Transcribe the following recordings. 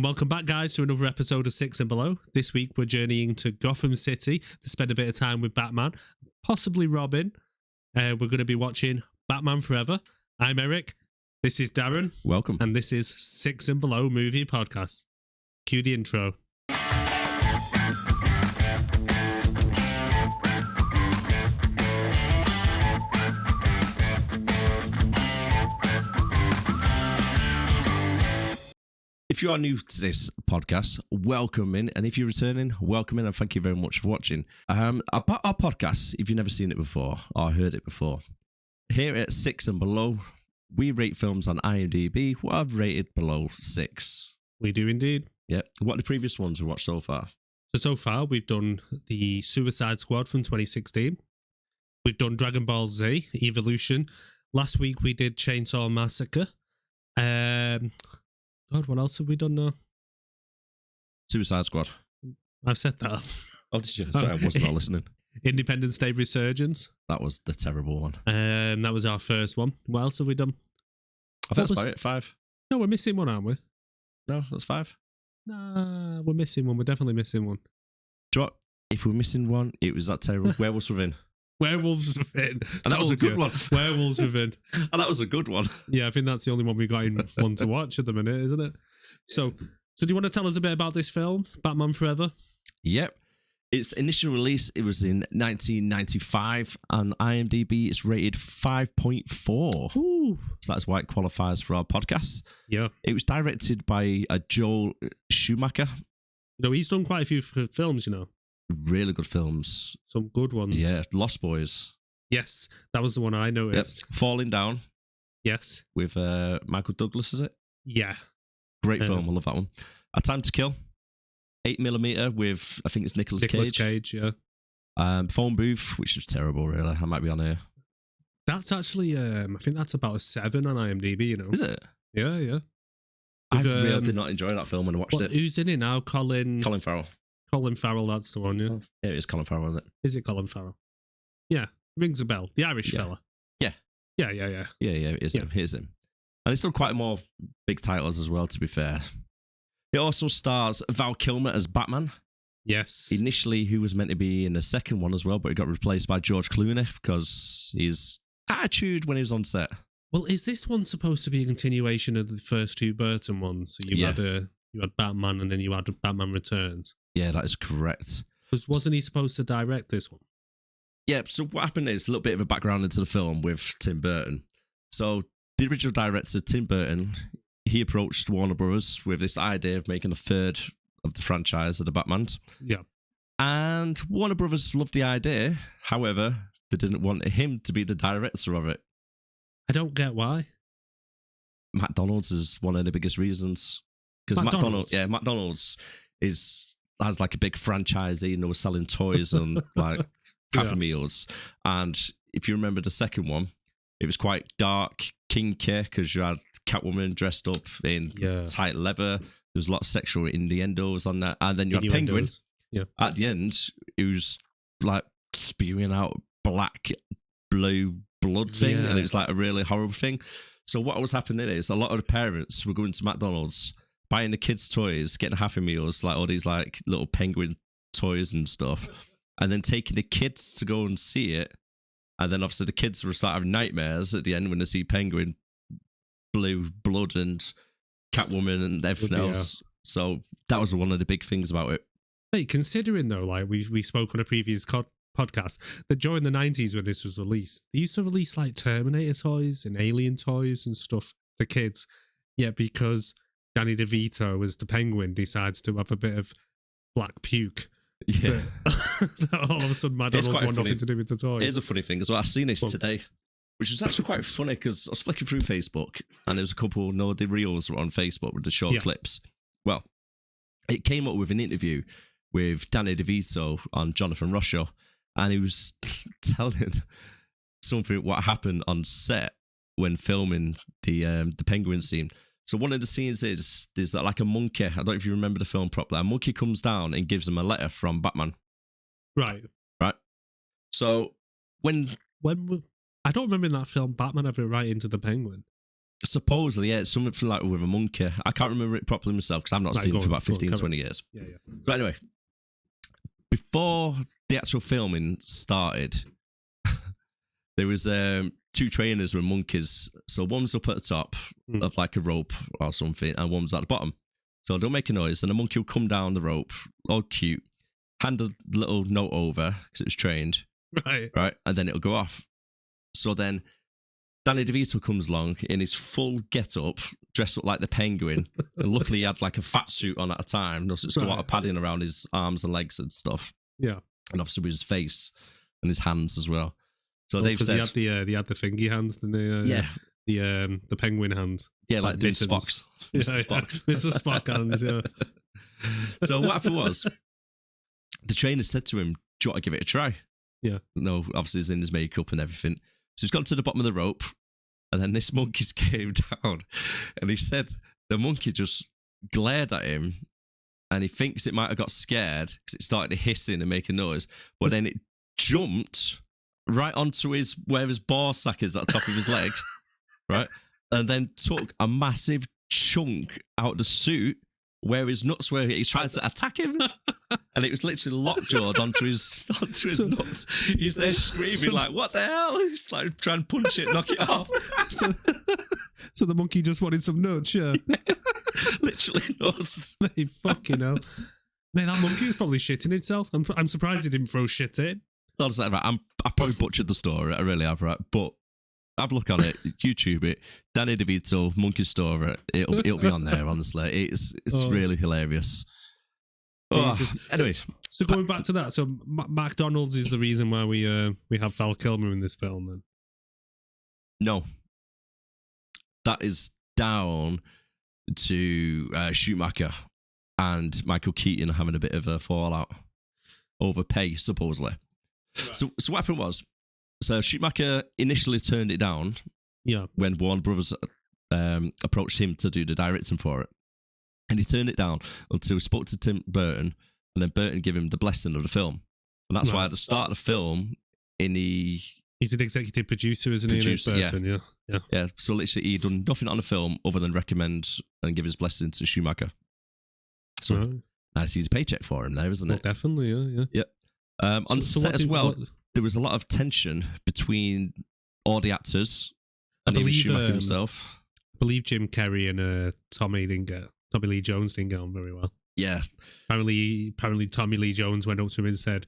And welcome back, guys, to another episode of Six and Below. This week, we're journeying to Gotham City to spend a bit of time with Batman, possibly Robin. We're going to be watching Batman Forever. I'm Erik. This is Darren. Welcome. And this is Six and Below Movie Podcast. Cue the intro. If you are new to this podcast, welcome in. And if you're returning, welcome in and thank you very much for watching. Our podcast, if you've never seen it before or heard it before, here at Six and Below, we rate films on IMDb. What I've rated below 6. We do indeed. Yeah. What are the previous ones we watched so far? So far, we've done the Suicide Squad from 2016. We've done Dragon Ball Z, Evolution. Last week, we did Chainsaw Massacre. God, what else have we done now? Suicide Squad. I've said that. Oh, did you? Sorry, I was not listening. Independence Day Resurgence. That was the terrible one. That was our first one. What else have we done? I think that's about it. 5. No, we're missing one, aren't we? No, that's 5. Nah, we're missing one. We're definitely missing one. Do you know what? If we're missing one, it was that terrible. Werewolves Within. Werewolves Within. And that was a good one. Werewolves Within. And that was a good one. Yeah, I think that's the only one we got in one to watch at the minute, isn't it? So do you want to tell us a bit about this film, Batman Forever? Yep. Its initial release, it was in 1995, and IMDb is rated 5.4. Ooh. So that's why it qualifies for our podcast. Yeah. It was directed by Joel Schumacher. No, he's done quite a few films, you know. Really good films. Some good ones. Yeah, Lost Boys. Yes, that was the one I noticed. Yep. Falling Down. Yes. With Michael Douglas, is it? Yeah. Great film, I love that one. A Time to Kill. 8mm with, I think it's Nicolas Cage, yeah. Phone Booth, which is terrible, really. I might be on here. That's actually, I think that's about a 7 on IMDb, you know. Is it? Yeah, yeah. I really did not enjoy that film when I watched it. Who's in it now? Colin Farrell. Colin Farrell, that's the one, yeah. Yeah, it is Colin Farrell, isn't it? Is it Colin Farrell? Yeah, rings a bell. The Irish fella. Yeah. Yeah, it is him. It is him. And it's done quite more big titles as well, to be fair. It also stars Val Kilmer as Batman. Yes. Initially, he was meant to be in the second one as well, but he got replaced by George Clooney because his attitude when he was on set. Well, is this one supposed to be a continuation of the first 2 Burton ones? So you had Batman and then you had Batman Returns. Yeah, that is correct. Wasn't he supposed to direct this one? Yeah, so what happened is a little bit of a background into the film with Tim Burton. So the original director, Tim Burton, he approached Warner Brothers with this idea of making a third of the franchise of the Batman. Yeah. And Warner Brothers loved the idea. However, they didn't want him to be the director of it. I don't get why. McDonald's is one of the biggest reasons. Because McDonald's has like a big franchisee, and they were selling toys and like Happy Meals. And if you remember the second one, it was quite dark, kinky, because you had Catwoman dressed up in tight leather. There was a lot of sexual innuendos on that. And then you had Penguin. Yeah. At the end, it was like spewing out black, blue blood thing. And it was like a really horrible thing. So what was happening is a lot of the parents were going to McDonald's, buying the kids' toys, getting Happy Meals, like all these like little penguin toys and stuff, and then taking the kids to go and see it. And then obviously the kids will start having nightmares at the end when they see Penguin, blue blood and Catwoman and everything else. So that was one of the big things about it. Hey, considering though, like we spoke on a previous podcast, that during the 90s when this was released, they used to release like Terminator toys and Alien toys and stuff for kids. Yeah, because Danny DeVito as the Penguin decides to have a bit of black puke. Yeah. All of a sudden, McDonald's want nothing to do with the toys. Here's a funny thing as well. I seen this today, which was actually quite funny because I was flicking through Facebook and there was a couple, the reels were on Facebook with the short clips. Well, it came up with an interview with Danny DeVito on Jonathan Ross show, and he was telling something what happened on set when filming the Penguin scene. So one of the scenes is there's like a monkey. I don't know if you remember the film properly. A monkey comes down and gives him a letter from Batman. Right. So when I don't remember in that film Batman ever writing to the Penguin. Supposedly, yeah, it's something like with a monkey. I can't remember it properly myself because I've not seen it for about 15, 20 years. Yeah. But anyway, before the actual filming started, there was two trainers with monkeys. So one was up at the top of like a rope or something, and one was at the bottom. So they'll make a noise, and the monkey will come down the rope, all cute, hand a little note over because it was trained, right, and then it'll go off. So then Danny DeVito comes along in his full get-up, dressed up like the Penguin, and luckily he had like a fat suit on at a time, so it's got a lot of padding around his arms and legs and stuff. Yeah, and obviously with his face and his hands as well. So they've said he had the thingy hands, didn't he? The penguin hands. Yeah, like doing Spock's. Mr. Spock. Mr. Spock hands, yeah. So what happened was, the trainer said to him, do you want to give it a try? Yeah. No, obviously he's in his makeup and everything. So he's gone to the bottom of the rope, and then this monkey's came down, and he said the monkey just glared at him, and he thinks it might have got scared because it started hissing and making noise, but then it jumped right onto where his ball sack is at the top of his leg, right? And then took a massive chunk out of the suit where his nuts were. He's trying to attack him, and it was literally lockjawed onto his nuts. He's there screaming like, "What the hell?" He's like trying to punch it, knock it off. So the monkey just wanted some nuts, yeah. Literally nuts. Hey, fucking hell. Man, that monkey was probably shitting itself. I'm surprised he didn't throw shit in. Honestly, right, I probably butchered the story. I really have, right? But have a look on it, YouTube it, Danny DeVito, monkey story. It'll be on there. Honestly, it's really hilarious. Anyway, so going back to that, so McDonald's is the reason why we have Val Kilmer in this film. Then no, that is down to Schumacher and Michael Keaton having a bit of a fallout over pay, supposedly. Right. So what happened was, so Schumacher initially turned it down. Yeah. When Warner Brothers approached him to do the directing for it, and he turned it down until he spoke to Tim Burton, and then Burton gave him the blessing of the film, and that's why at the start of the film, he's an executive producer, isn't he? Burton, yeah. So literally, he done nothing on the film other than recommend and give his blessing to Schumacher. So nice easy paycheck for him there, isn't it? Definitely, yeah. On set as well, there was a lot of tension between all the actors and even Schumacher himself. I believe Jim Carrey and Tommy Lee Jones didn't get on very well. Yeah. Apparently Tommy Lee Jones went up to him and said,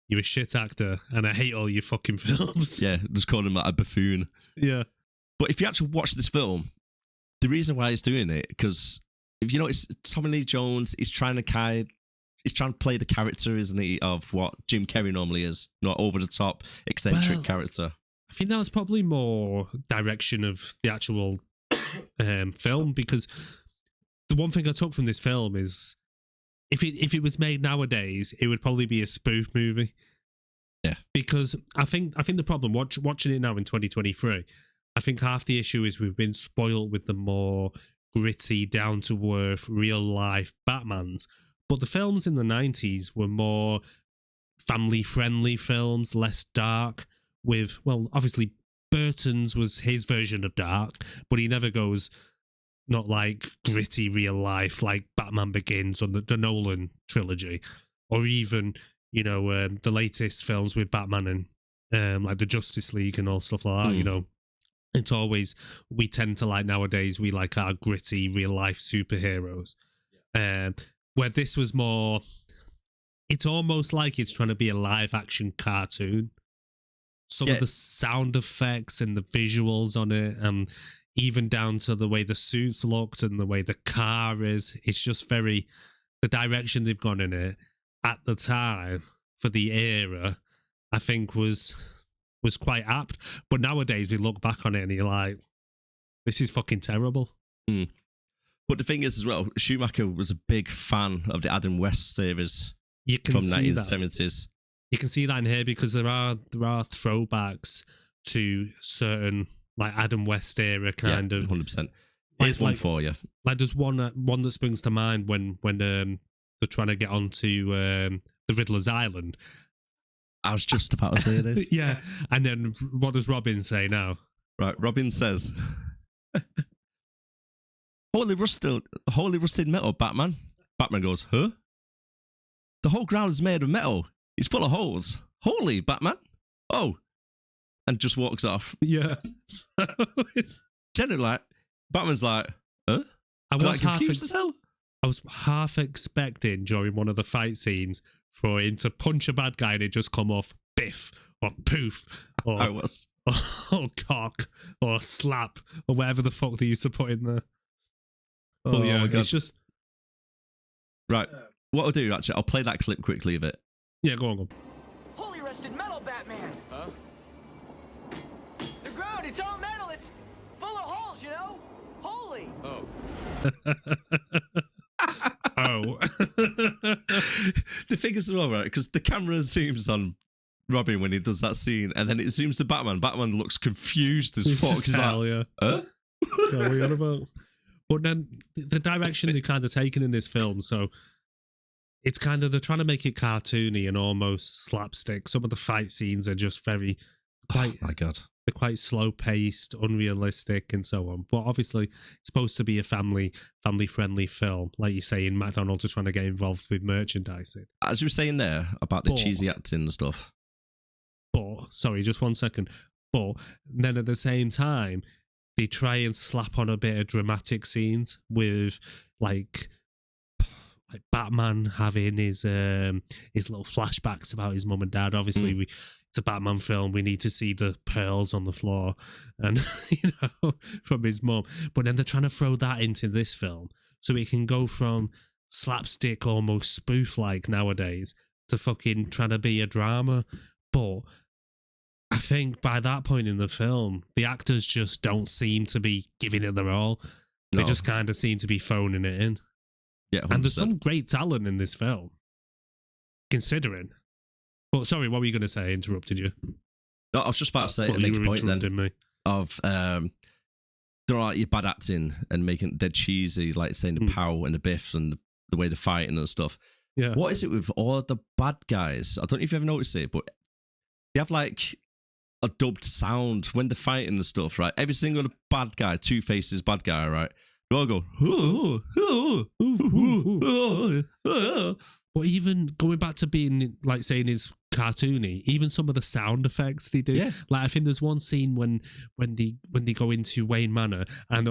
"You're a shit actor, and I hate all your fucking films." Yeah, just called him like a buffoon. Yeah. But if you actually watch this film, the reason why he's doing it, because if you notice, Tommy Lee Jones is trying to play the character, isn't he, of what Jim Carrey normally is, not over the top, eccentric character. I think that was probably more direction of the actual film, because the one thing I took from this film is if it was made nowadays, it would probably be a spoof movie. Yeah, because I think the problem watching it now in 2023, I think half the issue is we've been spoiled with the more gritty, down to earth, real life Batmans. But the films in the 90s were more family-friendly films, less dark, with, well, obviously, Burton's was his version of dark, but he never goes, not like gritty real life, like Batman Begins or the Nolan trilogy, or even, the latest films with Batman and like the Justice League and all stuff like that, It's always, we tend to like nowadays, we like our gritty real life superheroes. Where this was more, it's almost like it's trying to be a live action cartoon. Some of the sound effects and the visuals on it, and even down to the way the suits looked and the way the car is, it's just very, the direction they've gone in it at the time for the era, I think was quite apt. But nowadays we look back on it and you're like, this is fucking terrible. But the thing is, as well, Schumacher was a big fan of the Adam West series from 1970s. You can see that in here because there are throwbacks to certain like Adam West era kind of 100%. Here's one for you. Like there's one that springs to mind when they're trying to get onto the Riddler's Island. I was just about to say this. Yeah, and then what does Robin say now? Right, Robin says, holy rusted metal, Batman. Batman goes, huh? The whole ground is made of metal. It's full of holes. Holy, Batman. Oh. And just walks off. Yeah. Generally, like, Batman's like, huh? I was like confused as hell. I was half expecting during one of the fight scenes for him to punch a bad guy and it just come off biff or poof or I was. or cock or slap or whatever the fuck they used to put in there. Oh yeah, my God. it's just right. What I'll do actually, I'll play that clip quickly of it. Yeah, go on. Holy rusted metal, Batman! Huh? The ground, it's all metal. It's full of holes, you know? Holy! Oh. Oh. The thing is as well, right? Because the camera zooms on Robin when he does that scene, and then it zooms to Batman. Batman looks confused as fuck. He's hell, like, yeah. huh? What are we on about? But then the direction they've kind of taken in this film, so it's kind of, they're trying to make it cartoony and almost slapstick. Some of the fight scenes are just very quite, oh my God. They're quite slow paced, unrealistic, and so on. But obviously, it's supposed to be a family friendly film. Like you say, in McDonald's are trying to get involved with merchandising. As you were saying there about the cheesy acting and stuff. But sorry, just 1 second. But then at the same time, they try and slap on a bit of dramatic scenes with like Batman having his little flashbacks about his mum and dad. Obviously, it's a Batman film. We need to see the pearls on the floor and from his mum. But then they're trying to throw that into this film so it can go from slapstick, almost spoof like nowadays, to fucking trying to be a drama. But I think by that point in the film, the actors just don't seem to be giving it their all. They just kind of seem to be phoning it in. Yeah, 100%. And there's some great talent in this film, considering. But sorry, what were you going to say? I interrupted you. No, I was just about to say, make a point then me. of there are your bad acting and making it dead cheesy, like saying the pow and the biffs and the way they're fighting and stuff. Yeah. What is it with all the bad guys? I don't know if you've ever noticed it, but they have like a dubbed sound when they're fighting and stuff, right? Every single bad guy, Two-Face's bad guy, right? They all go, but even going back to being like saying it's cartoony, even some of the sound effects they do. Yeah. Like I think there's one scene when they go into Wayne Manor and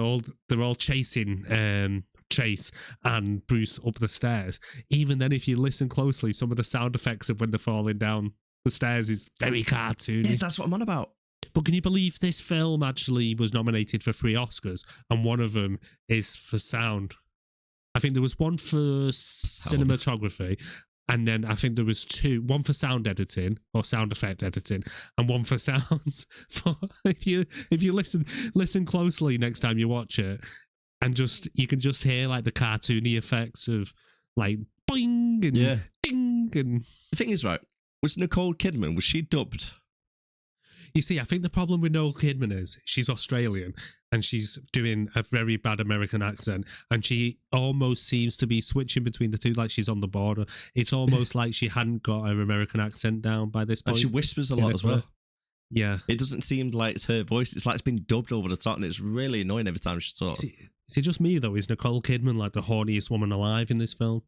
they're all chasing Chase and Bruce up the stairs. Even then, if you listen closely, some of the sound effects of when they're falling down the stairs is very cartoony. Yeah, that's what I'm on about. But can you believe this film actually was nominated for 3 Oscars and one of them is for sound? I think there was one for cinematography and then I think there was 2, one for sound editing or sound effect editing and one for sounds. if you listen closely next time you watch it and you can just hear like the cartoony effects of like boing and ding and... The thing is, right, was Nicole Kidman, was she dubbed? You see, I think the problem with Nicole Kidman is she's Australian and she's doing a very bad American accent and she almost seems to be switching between the two like she's on the border. It's almost like she hadn't got her American accent down by this point. And she whispers a lot as well. Yeah. It doesn't seem like it's her voice. It's like it's been dubbed over the top and it's really annoying every time she talks. Is it just me though? Is Nicole Kidman like the horniest woman alive in this film?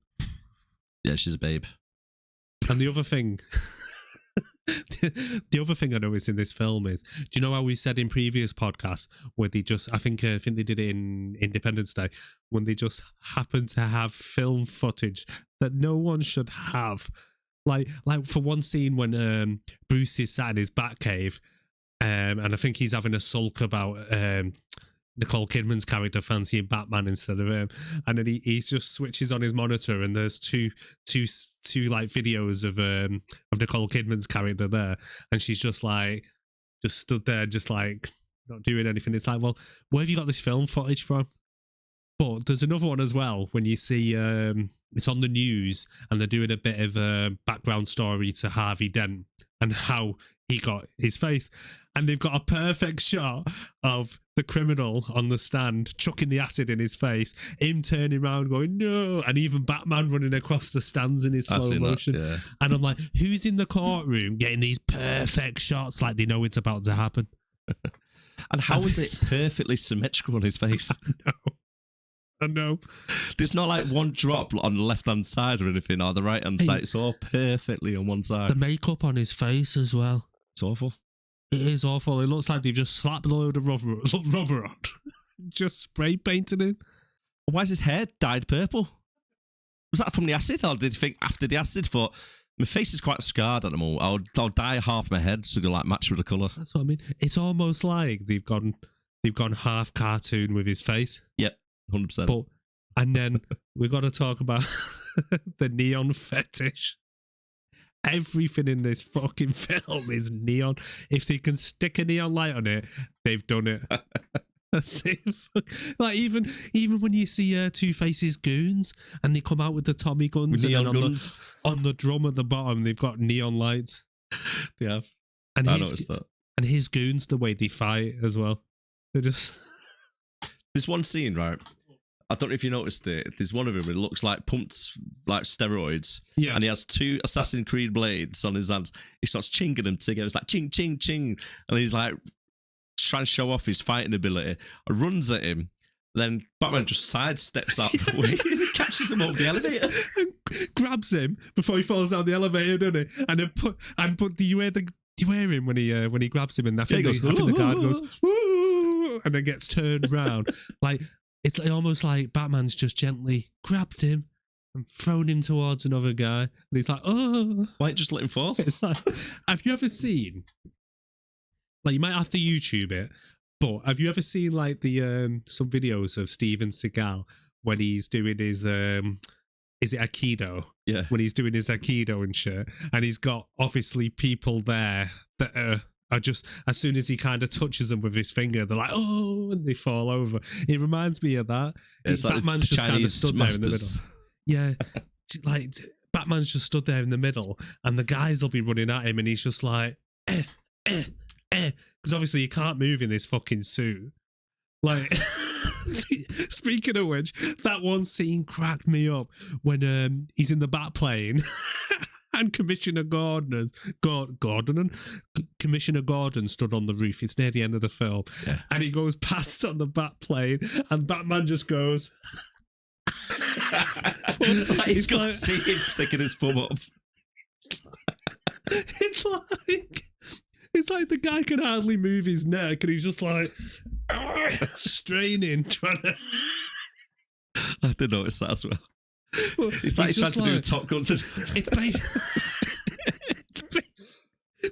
Yeah, she's a babe. And the other thing... the other thing I noticed in this film is, do you know how we said in previous podcasts where they just, I think they did it in Independence Day, when they just happen to have film footage that no one should have. Like for one scene when Bruce is sat in his Batcave, and I think he's having a sulk about Nicole Kidman's character fancying Batman instead of him, and then he just switches on his monitor and there's two like videos of Nicole Kidman's character there, and she's just stood there just like not doing anything. It's like, well, where have you got this film footage from? But there's another one as well when you see it's on the news and they're doing a bit of a background story to Harvey Dent and how he got his face, and they've got a perfect shot of the criminal on the stand chucking the acid in his face, him turning around going no, and even Batman running across the stands in his slow motion. That, yeah. And I'm like, who's in the courtroom getting these perfect shots like they know it's about to happen? And how is it perfectly symmetrical on his face? No. I know. There's not like one drop on the left-hand side or anything, or the right-hand side. It's all perfectly on one side. The makeup on his face as well. It's awful. It is awful. It looks like they've just slapped a load of rubber on. Just spray painted him. Why is his hair dyed purple? Was that from the acid, or did you think after the acid? But my face is quite scarred at the moment. I'll dye half my head so it like match with the colour. That's what I mean. It's almost like they've gone half cartoon with his face. Yep, 100%. And then we've got to talk about the neon fetish. Everything in this fucking film is neon. If they can stick a neon light on it, they've done it. That's it. Like even when you see Two-Face's goons and they come out with the Tommy guns, with and neon guns on the drum at the bottom, they've got neon lights. Yeah, and I noticed that. And his goons, the way they fight as well, they just. There's one scene, right? I don't know if you noticed it. There's one of them. It looks like pumped like steroids. Yeah. And he has 2 Assassin's Creed blades on his hands. He starts chinging them together. It's like ching, ching, ching. And he's like trying to show off his fighting ability. Runs at him. Then Batman just sidesteps out the way and catches him over the elevator. And grabs him before he falls down the elevator, doesn't he? And then do you hear him when he grabs him and I think the guard goes, woo, and then gets turned round. Like, it's almost like Batman's just gently grabbed him and thrown him towards another guy. And he's like, oh. Why just let him fall? It's like, have you ever seen, like, you might have to YouTube it, but have you ever seen, like, the some videos of Steven Seagal when he's doing his, is it Aikido? Yeah. When he's doing his Aikido and shit. And he's got, obviously, people there that are just, as soon as he kind of touches them with his finger, they're like, oh, and they fall over. It reminds me of that. Yeah, it's like Batman's just kind of stood there in the middle. Yeah, like, Batman's just stood there in the middle, and the guys will be running at him, and he's just like, because obviously he can't move in this fucking suit. Like, speaking of which, that one scene cracked me up when he's in the bat plane. And Commissioner Gordon stood on the roof. It's near the end of the film. Yeah. And he goes past on the bat plane, and Batman just goes. Like he's got to see him sticking his thumb up. It's like the guy can hardly move his neck, and he's just like straining, trying to. I did notice that as well. Well, it's like he's trying to do a Top Gun.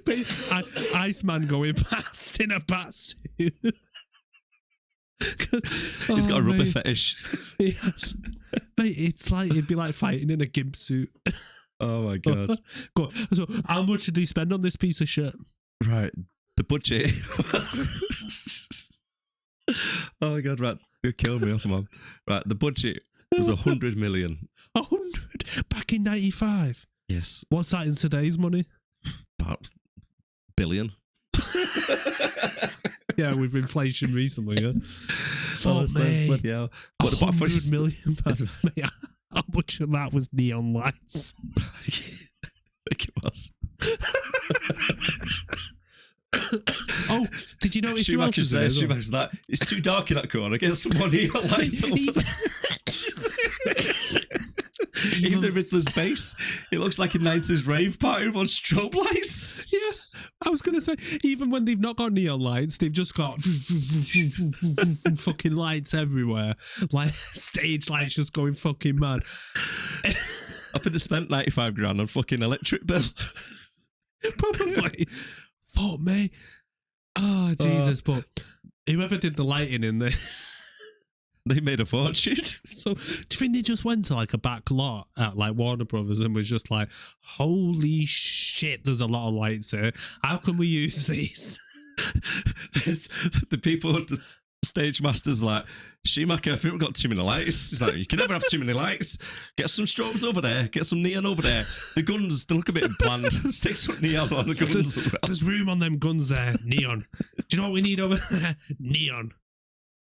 It's Iceman going past in a bat suit. He's got a rubber fetish. He has. Mate, it's like it'd be like fighting in a gimp suit. Oh my god! So, how much did he spend on this piece of shit? Right, the budget. Oh my god! Right, you killed me off, man. Right, the budget was 100 million. 100 back in 95. Yes. What's that in today's money? About billion. Yeah, with inflation recently. Yeah. Fuck me. Yeah. 100 million pounds. Mate, how much of that was neon lights? I think it was. Oh, did you notice who else is there? Schumacher's that. It's too dark in that corner. Get some more neon lights on. Even the Riddler's base, it looks like a 90s rave party with strobe lights. Yeah, I was going to say, even when they've not got neon lights, they've just got fucking lights everywhere. Like, stage lights just going fucking mad. I could have spent 95 grand on fucking electric bill. Probably. Fuck me. Oh, Jesus. But whoever did the lighting in this... They made a fortune. So, do you think they just went to like a back lot at like Warner Brothers and was just like, holy shit, there's a lot of lights here. How can we use these? The people, the stage masters, like, Schumacher, I think we've got too many lights. He's like, you can never have too many lights. Get some strobes over there. Get some neon over there. The guns, they look a bit bland. Stick some neon on the guns. There's room on them guns there. Neon. Do you know what we need over there? Neon.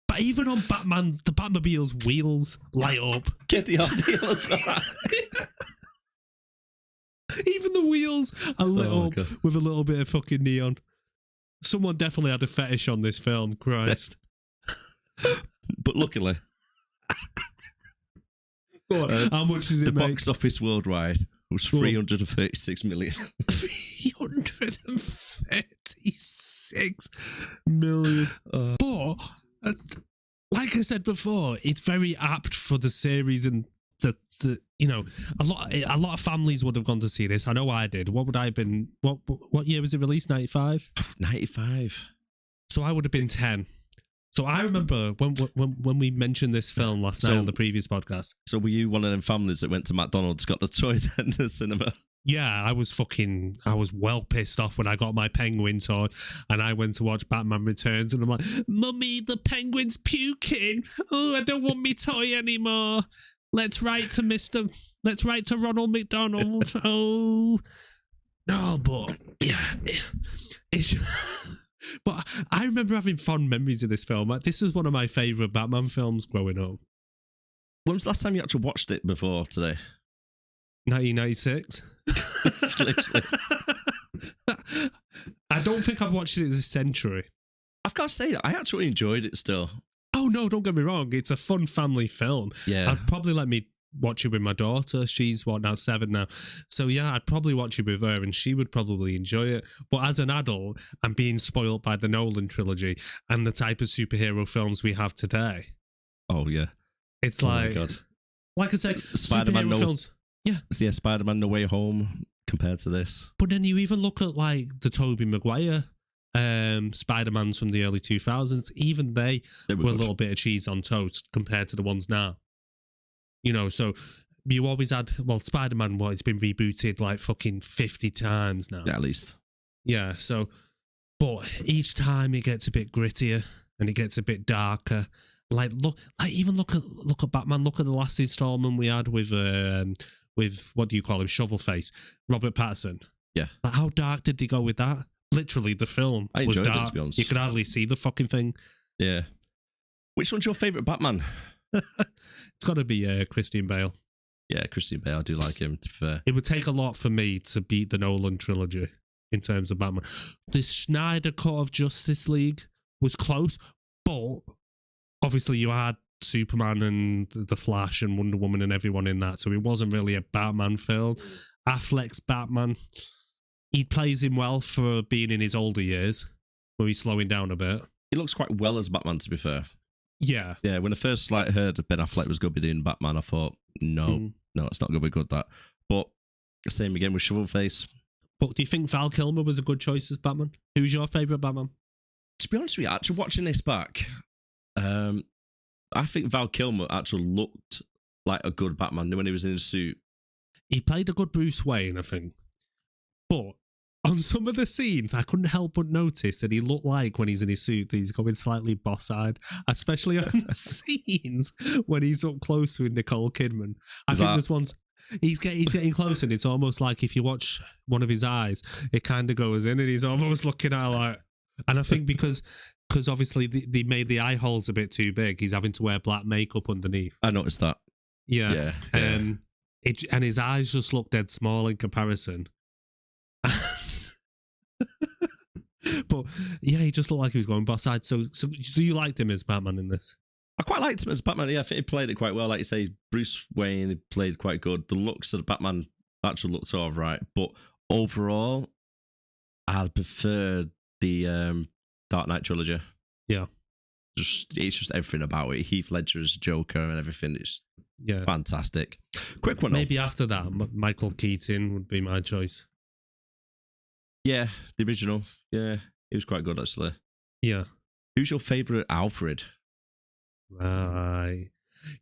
But even on Batman, the Batmobile's wheels light up. Get the idea as well. Even the wheels are lit up with a little bit of fucking neon. Someone definitely had a fetish on this film, Christ. But luckily, How much did the it make? box office worldwide was 336 million. 336 million. But like I said before, it's very apt for the series, and the a lot of families would have gone to see this. I know I did. What would I have been? What year was it released? 95. 95. So I would have been 10. So I remember when we mentioned this film last night on the previous podcast. So were you one of them families that went to McDonald's, got the toy then the cinema? Yeah, I was well pissed off when I got my Penguin toy and I went to watch Batman Returns and I'm like, Mummy, the Penguin's puking. Oh, I don't want me toy anymore. Let's write to Ronald McDonald. Oh. No, but yeah. But I remember having fond memories of this film. Like, this was one of my favourite Batman films growing up. When was the last time you actually watched it before today? 1996. Literally. I don't think I've watched it this century. I've got to say that I actually enjoyed it still. Oh no, don't get me wrong. It's a fun family film. Yeah. I'd probably let me watch it with my daughter. She's 7 now. So yeah, I'd probably watch it with her and she would probably enjoy it. But as an adult, I'm being spoiled by the Nolan trilogy and the type of superhero films we have today. Oh yeah. It's my God. Like I said, Spider-Man films. Yeah. Spider-Man No Way Home compared to this. But then you even look at like the Tobey Maguire Spider-Mans from the early 2000s. Even they were a little bit of cheese on toast compared to the ones now. So you always had, Spider-Man, it's been rebooted like fucking 50 times now. Yeah, at least. Yeah, so, but each time it gets a bit grittier and it gets a bit darker. Look at Batman. Look at the last installment we had with what do you call him, Shovelface, Robert Pattinson. Yeah. Like, how dark did they go with that? Literally, the film was dark. It, to be honest. You could hardly see the fucking thing. Yeah. Which one's your favourite Batman? It's got to be Christian Bale. Yeah, Christian Bale. I do like him, to be fair. It would take a lot for me to beat the Nolan trilogy in terms of Batman. The Snyder Cut of Justice League was close, but obviously you had Superman and The Flash and Wonder Woman and everyone in that, so it wasn't really a Batman film. Affleck's Batman, he plays him well for being in his older years, where he's slowing down a bit. He looks quite well as Batman, to be fair. Yeah. Yeah, when I first heard Ben Affleck was going to be doing Batman, I thought, no, it's not going to be good, that. But same again with Shovelface. But do you think Val Kilmer was a good choice as Batman? Who's your favourite Batman? To be honest with you, actually watching this back, I think Val Kilmer actually looked like a good Batman when he was in his suit. He played a good Bruce Wayne, I think. But on some of the scenes, I couldn't help but notice that he looked like when he's in his suit that he's going slightly boss-eyed, especially on the scenes when he's up close with Nicole Kidman. I think there's ones he's getting close, and it's almost like if you watch one of his eyes, it kind of goes in, and he's almost looking at her like. And I think because obviously they made the eye holes a bit too big, he's having to wear black makeup underneath. I noticed that. Yeah. And his eyes just look dead small in comparison. But yeah, he just looked like he was going boss-eyed. So you liked him as Batman in this? I quite liked him as Batman. Yeah, I think he played it quite well. Like you say, Bruce Wayne, he played quite good. The looks of the Batman actually looked all right. But overall, I preferred the Dark Knight trilogy. Yeah. It's just everything about it. Heath Ledger's Joker and everything. It's fantastic. Quick one. Maybe after that, Michael Keaton would be my choice. Yeah, the original. Yeah, he was quite good, actually. Yeah. Who's your favourite Alfred? Right.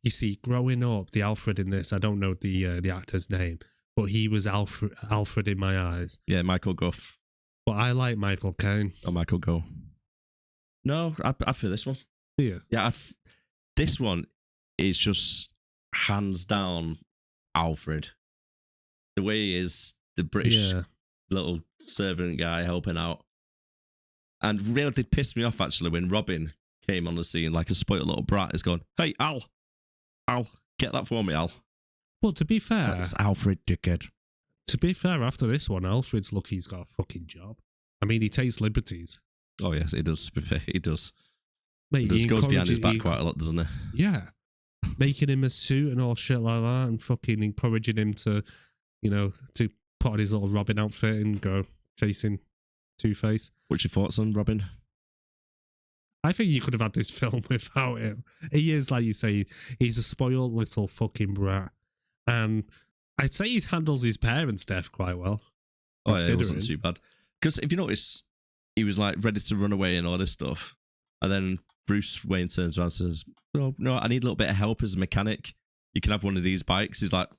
You see, growing up, the Alfred in this, I don't know the actor's name, but he was Alfred in my eyes. Yeah, Michael Gough. But I like Michael Caine. Oh, Michael Gough. No, I feel this one. Yeah. Yeah, this one is just hands down Alfred. The way he is, the British little servant guy helping out. And really did piss me off, actually, when Robin came on the scene like a spoiled little brat. Is going, hey, Al, get that for me, Al. Well, to be fair... That's Alfred, dickhead. To be fair, after this one, Alfred's lucky he's got a fucking job. I mean, he takes liberties. Oh, yes, he does, to be fair. He does. Mate, He just goes behind his back quite a lot, doesn't he? Yeah. making him a suit and all shit like that, and fucking encouraging him to, to put on his little Robin outfit and go chasing Two-Face. What's your thoughts on Robin? I think you could have had this film without him. He is, like you say, he's a spoiled little fucking brat. And I'd say he handles his parents' death quite well. Oh, yeah, it wasn't too bad. Because if you notice, he was like ready to run away and all this stuff. And then Bruce Wayne turns around and says, no, I need a little bit of help as a mechanic. You can have one of these bikes. He's like,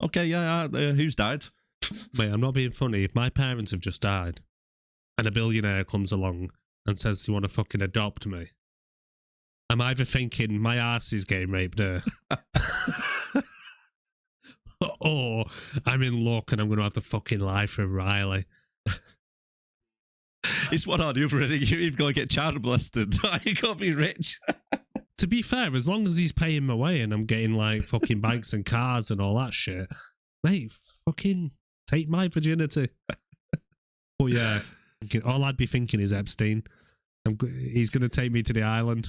okay, yeah, who's died? Mate, I'm not being funny. If my parents have just died and a billionaire comes along and says, do you want to fucking adopt me? I'm either thinking my ass is getting raped there. Or I'm in luck and I'm going to have the fucking life of Riley. It's one or the other. You've got to get child molested. You can't be rich. To be fair, as long as he's paying my way and I'm getting like fucking bikes and cars and all that shit, mate, fucking take my virginity. But yeah, all I'd be thinking is Epstein. He's going to take me to the island.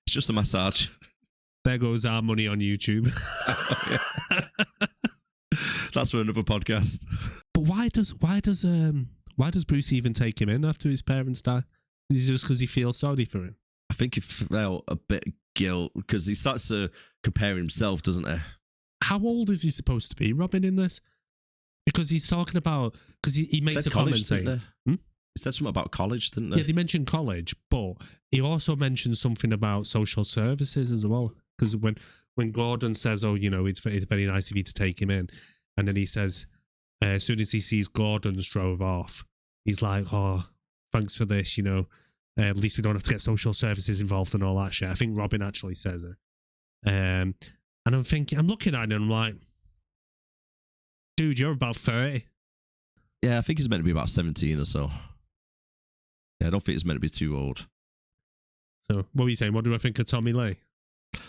It's just a massage. There goes our money on YouTube. That's for another podcast. But why does Bruce even take him in after his parents die? Is it just because he feels sorry for him? I think he felt a bit of guilt because he starts to compare himself, doesn't he? How old is he supposed to be, Robin, in this? Because he's talking about, because he makes a comment saying, he said something about college, didn't they? Yeah, they mentioned college, but he also mentioned something about social services as well. Because when Gordon says, oh, it's very nice of you to take him in, and then he says, as soon as he sees Gordon's drove off, he's like, oh, thanks for this, at least we don't have to get social services involved and all that shit. I think Robin actually says it. And I'm looking at him and I'm like, dude, you're about 30. Yeah, I think he's meant to be about 17 or so. Yeah, I don't think he's meant to be too old. So, what were you saying? What do I think of Tommy Lee?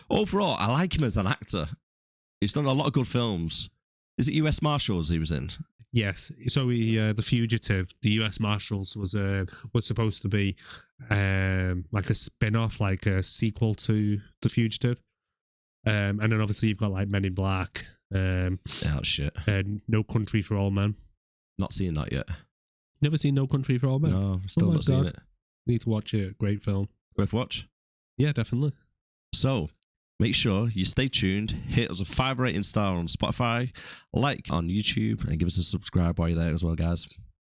Overall, I like him as an actor. He's done a lot of good films. Is it US Marshals he was in? Yes. So The Fugitive, the US Marshals was supposed to be like a spin-off, like a sequel to The Fugitive. And then obviously you've got like Men in Black. Yeah, that's shit. No Country for All Men. Not seen that yet. Never seen No Country for All Men? No, still not seen it. Need to watch it. Great film. Worth watch? Yeah, definitely. So, make sure you stay tuned, hit us a 5 rating star on Spotify, like on YouTube, and give us a subscribe while you're there as well, guys.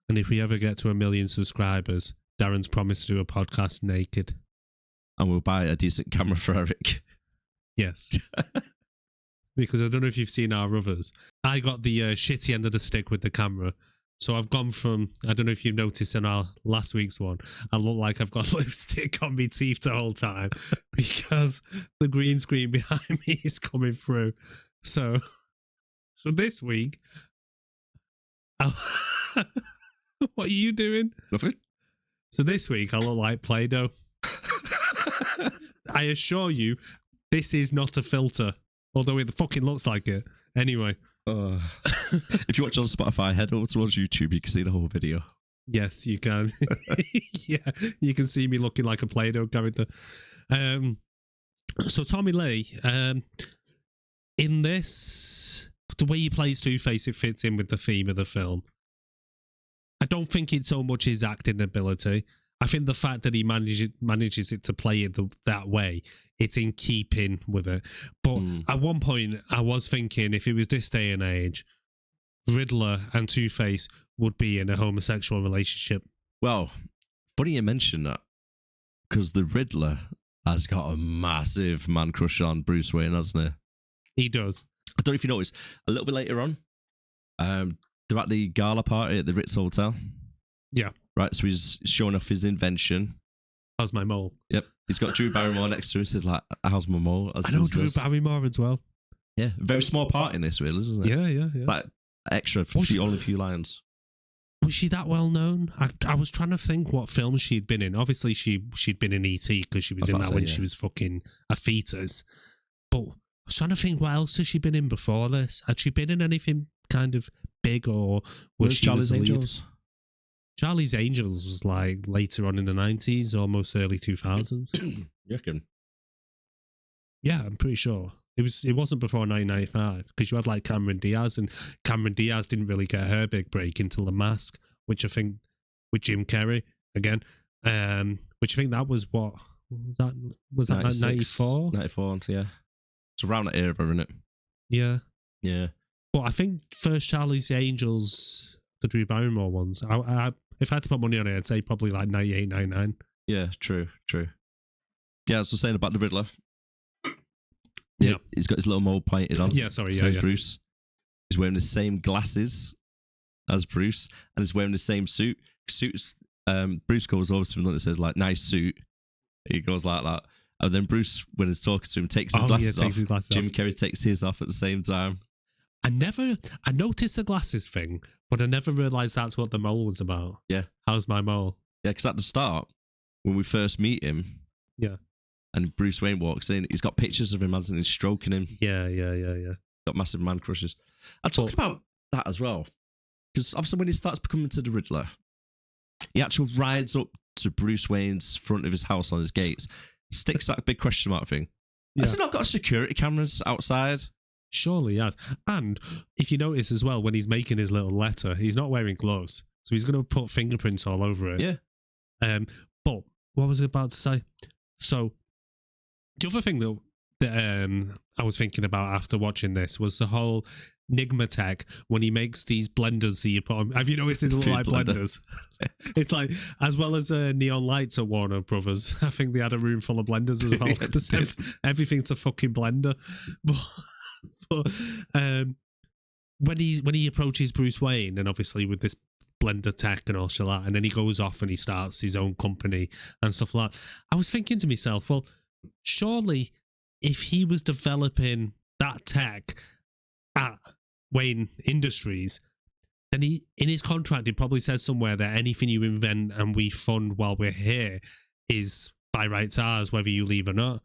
And if we ever get to 1 million subscribers, Darren's promised to do a podcast naked. And we'll buy a decent camera for Erik. Yes. Because I don't know if you've seen our others. I got the shitty end of the stick with the camera. So I've gone from, I don't know if you've noticed in our last week's one, I look like I've got lipstick on my teeth the whole time because the green screen behind me is coming through. So this week, what are you doing? Nothing. So this week I look like Play-Doh. I assure you, this is not a filter, although it fucking looks like it. Anyway. If you watch on Spotify, head over towards YouTube, you can see the whole video. Yes, you can. Yeah, you can see me looking like a Play-Doh character. So Tommy Lee, in this, the way he plays Two-Face, it fits in with the theme of the film. I don't think it's so much his acting ability. I think the fact that he manages it to play it that way, it's in keeping with it. But at one point, I was thinking if it was this day and age, Riddler and Two-Face would be in a homosexual relationship. Well, funny you mention that, because the Riddler has got a massive man crush on Bruce Wayne, hasn't he? He does. I don't know if you noticed, a little bit later on, they're at the gala party at the Ritz Hotel. Yeah. Right, so he's showing off his invention. How's my mole? Yep. He's got Drew Barrymore next to him. He says, like, how's my mole? I know Drew Barrymore as well. Yeah, very small part in this, really, isn't it? Yeah. Like, extra, only a few lines. Was she that well known? I was trying to think what films she'd been in. Obviously, she'd been in E.T. because she was in that when she was fucking a fetus. But I was trying to think what else has she been in before this? Had she been in anything kind of big or was she Charlie's Angels? Charlie's Angels was like later on in the 90s, almost early 2000s. You reckon? Yeah, I'm pretty sure. It wasn't before 1995 because you had like Cameron Diaz, and Cameron Diaz didn't really get her big break until The Mask, which I think with Jim Carrey again, which I think that was what was that? Was that 94? 94, yeah. It's around that era, isn't it? Yeah. Yeah. But I think first Charlie's Angels, the Drew Barrymore ones, if I had to put money on it, I'd say probably like 98, 99. Yeah, true. Yeah, as I was saying about the Riddler. Yeah. He's got his little mole pointed on. Yeah, sorry, Says yeah. Bruce. He's wearing the same glasses as Bruce, and he's wearing the same suit. Bruce goes over to him and says, like, nice suit. He goes like that. And then Bruce, when he's talking to him, takes his glasses off. Jim Carrey takes his off at the same time. I noticed the glasses thing, but I never realised that's what the mole was about. Yeah. How's my mole? Yeah, because at the start, when we first meet him, yeah, and Bruce Wayne walks in, he's got pictures of him as he's stroking him. Yeah. Got massive man crushes. I talk about that as well, because obviously when he starts becoming to the Riddler, he actually rides up to Bruce Wayne's front of his house on his gates, sticks that big question mark thing. Yeah. Has he not got security cameras outside? Surely he has. And if you notice as well, when he's making his little letter, he's not wearing gloves, so he's going to put fingerprints all over it. Yeah. But what was I about to say? So the other thing that I was thinking about after watching this was the whole Nygma tech when he makes these blenders that you put on. Have you noticed it look like blenders? It's like, as well as neon lights at Warner Brothers, I think they had a room full of blenders as well. Everything's a fucking blender. But when he approaches Bruce Wayne, and obviously with this blender tech and all that, and then he goes off and he starts his own company and stuff like that, I was thinking to myself, well, surely if he was developing that tech at Wayne Industries, then he, in his contract, it probably says somewhere that anything you invent and we fund while we're here is by rights ours, whether you leave or not.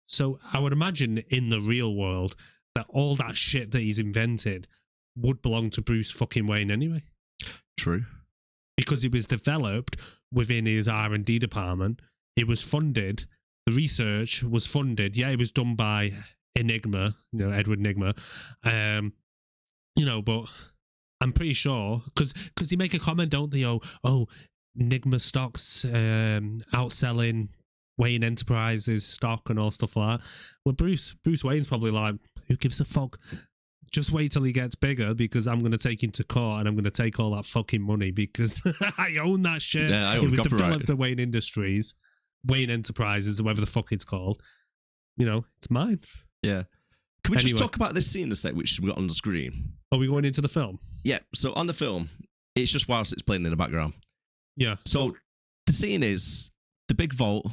So I would imagine in the real world that all that shit that he's invented would belong to Bruce fucking Wayne anyway. True. Because it was developed within his R&D department. It was funded. The research was funded. Yeah, it was done by Enigma, Edward Nygma. But I'm pretty sure, because they make a comment, don't they? Oh, Nygma stocks outselling Wayne Enterprises stock and all stuff like that. Well, Bruce Wayne's probably like, who gives a fuck? Just wait till he gets bigger, because I'm going to take him to court and I'm going to take all that fucking money because I own that shit. Yeah, I own it was copyright. Developed at Wayne Industries, Wayne Enterprises, or whatever the fuck it's called. It's mine. Yeah. Can we just talk about this scene a sec, which we got on the screen? Are we going into the film? Yeah. So on the film, it's just whilst it's playing in the background. Yeah. So the scene is the big vault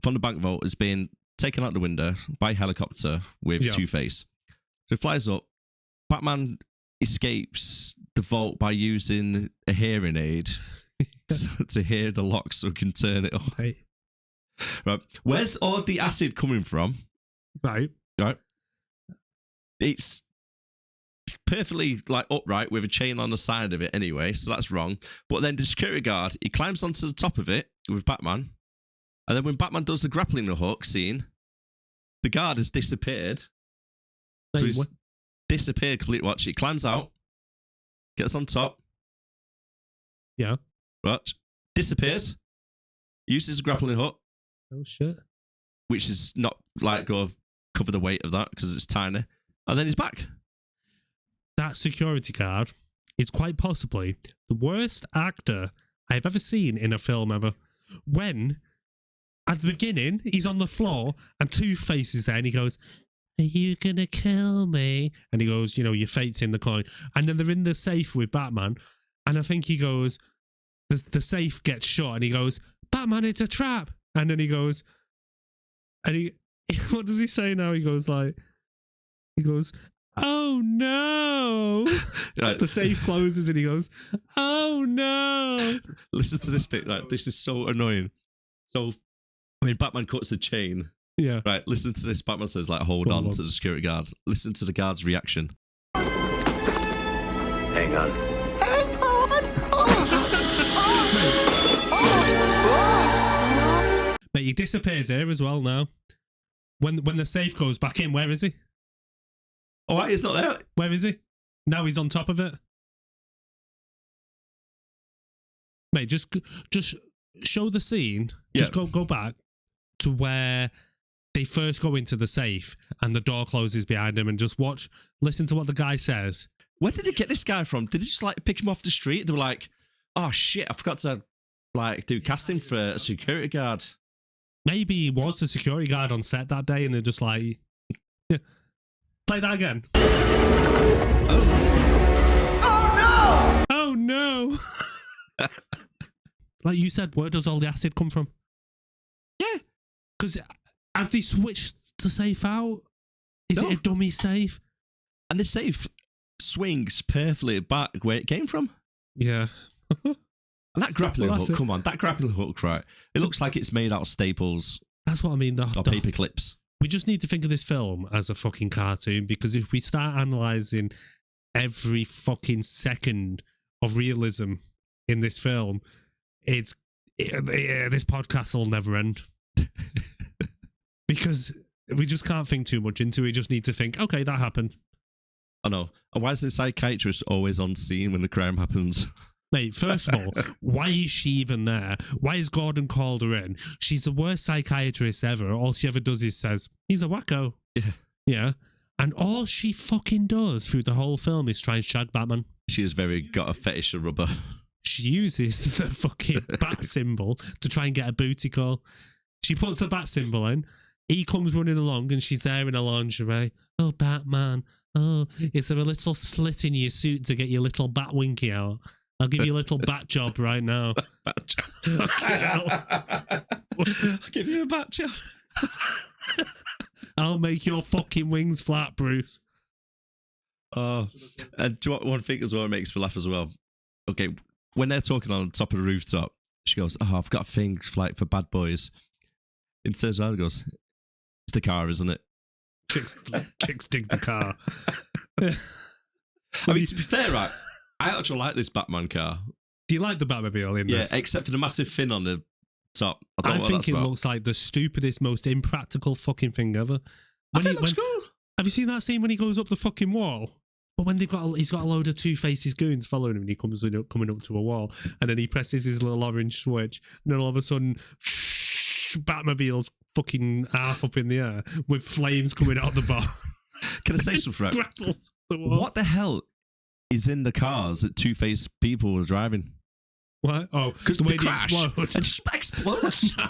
from the bank vault is being taken out the window by helicopter with Two-Face. So he flies up. Batman escapes the vault by using a hearing aid to hear the lock so he can turn it off. Right. Where's all the acid coming from? Right. It's perfectly upright with a chain on the side of it anyway, so that's wrong. But then the security guard, he climbs onto the top of it with Batman. And then when Batman does the grappling hook scene, the guard has disappeared. So he's disappeared completely. Watch, he climbs out, gets on top. Yeah. Watch. Disappears. Uses a grappling hook. Oh, shit. Which is not go cover the weight of that because it's tiny. And then he's back. That security guard is quite possibly the worst actor I've ever seen in a film ever. When, at the beginning, he's on the floor and Two-Face is there and he goes, "Are you gonna kill me?" And he goes, your fate's in the coin. And then they're in the safe with Batman. And I think he goes, the safe gets shut and he goes, "Batman, it's a trap." And then he goes, and what does he say now? He goes, "Oh no." Right. The safe closes and he goes, "Oh no." Listen to this bit. This is so annoying. So when Batman cuts the chain, right, listen to this. Batman says, hold on to the security guard. Listen to the guard's reaction. Hang on. But he disappears here as well now. when the safe goes back in, where is he? Oh, right, he's not there. Where is he? Now he's on top of it. Mate, just show the scene. Just go back to where they first go into the safe and the door closes behind him, and just listen to what the guy says. Where did they get this guy from? Did they just like pick him off the street? They were like, "Oh shit, I forgot to like do casting for a security guard." Maybe he was the security guard on set that day, and they're just like, yeah. Play that again. Oh no! Like you said, where does all the acid come from? Yeah, because have they switched the safe out? Is it a dummy safe? And the safe swings perfectly back where it came from. Yeah. And that grappling hook, come on, that grappling hook, right? It looks like it's made out of staples. That's what I mean. Or paper clips. We just need to think of this film as a fucking cartoon, because if we start analysing every fucking second of realism in this film, this podcast will never end. Because we just can't think too much into it. We just need to think, okay, that happened. I know. And why is the psychiatrist always on scene when the crime happens? Mate, first of all, why is she even there? Why has Gordon called her in? She's the worst psychiatrist ever. All she ever does is says, he's a wacko. Yeah. Yeah. And all she fucking does through the whole film is try and shag Batman. She has got a fetish of rubber. She uses the fucking bat symbol to try and get a booty call. She puts the bat symbol in. He comes running along and she's there in a lingerie. Oh, Batman. Oh, is there a little slit in your suit to get your little bat winky out? I'll give you a little bat job right now. Bat job. I'll give you a bat job. I'll make your fucking wings flat, Bruce. Oh, and do you know one thing as well makes me laugh as well? Okay, when they're talking on top of the rooftop, she goes, "Oh, I've got things like for bad boys." And says, "I goes, it's the car, isn't it?" Chicks dig the car. I mean, to be fair, right? I actually like this Batman car. Do you like the Batmobile in this? Yeah, except for the massive fin on the top. I think it looks like the stupidest, most impractical fucking thing ever. I think it looks cool. Have you seen that scene when he goes up the fucking wall? But when he's got a load of Two-Face's goons following him, and he coming up to a wall, and then he presses his little orange switch, and then all of a sudden, Batmobile's fucking half up in the air with flames coming out the bar. Can I say something? Right? Rattles the wall. What the hell is in the cars that Two-Face people were driving? What? Oh, because the way they crash, explode. it just explodes. No,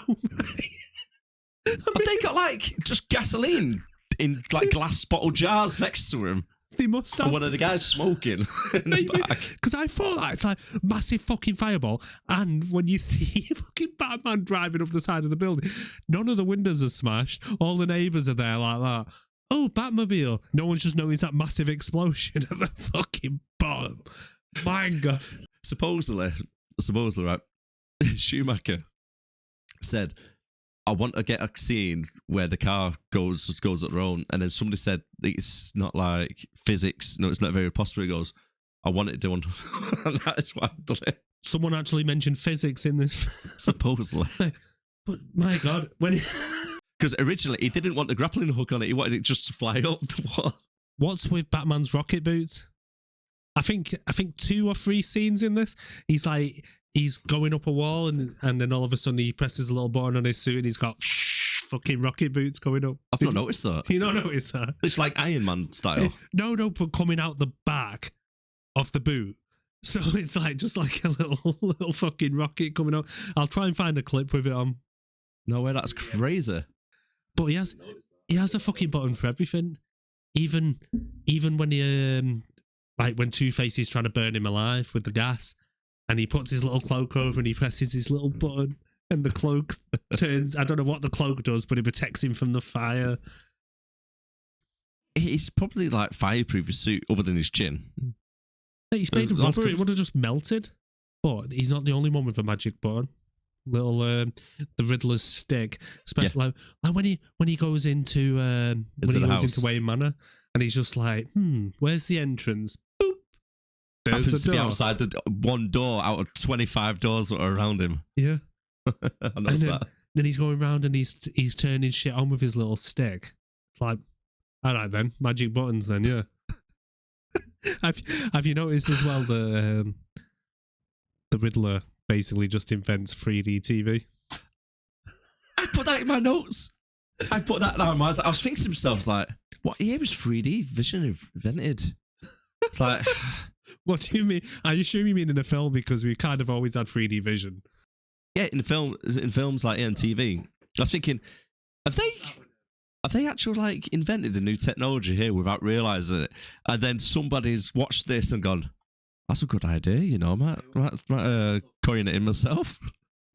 Have they got like just gasoline in like glass bottle jars next to him? They must have. Or one of the guys smoking in the back. Because I thought that it's like massive fucking fireball, and when you see fucking Batman driving up the side of the building, none of the windows are smashed. All the neighbours are there like that. Oh, Batmobile. No one's just noticed that massive explosion at the fucking bottom. My God. Supposedly, right, Schumacher said, I want to get a scene where the car goes at their own, and then somebody said it's not like physics. No, it's not very possible. He goes, I want it done. And that is why I've done it. Someone actually mentioned physics in this. Supposedly. But my God, when because originally he didn't want the grappling hook on it. He wanted it just to fly up the wall. What's with Batman's rocket boots? I think 2 or 3 scenes in this. He's going up a wall, and then all of a sudden he presses a little button on his suit, and he's got fucking rocket boots going up. I've not noticed that. You not notice that? It's like Iron Man style. No, but coming out the back of the boot. So it's like just like a little fucking rocket coming out. I'll try and find a clip with it on. No way, that's crazy. But he has a fucking button for everything. Even when he like when Two-Face is trying to burn him alive with the gas, and he puts his little cloak over and he presses his little button, and the cloak turns. I don't know what the cloak does, but it protects him from the fire. It's probably like fireproof his suit, other than his chin. He's made of rubber. It would have just melted. But he's not the only one with a magic button. Little the Riddler's stick, especially like when he goes into into Wayne Manor, and he's just like, where's the entrance? Boop. There's happens the door. To be outside the one door out of 25 doors that are around him. Yeah, and that's that. Then he's going around and he's turning shit on with his little stick. Like, all right then, magic buttons then, yeah. Have you noticed as well the Riddler basically just invents 3D TV? I put that in my notes. I put that down. I was thinking to myself, like, what year was 3D vision invented? It's like, what do you mean? I assume you mean in a film because we kind of always had 3D vision. yeah, in films like on TV. I was thinking, have they actually like invented a new technology here without realizing it? And then somebody's watched this and gone, that's a good idea, you know, I might coin it in myself.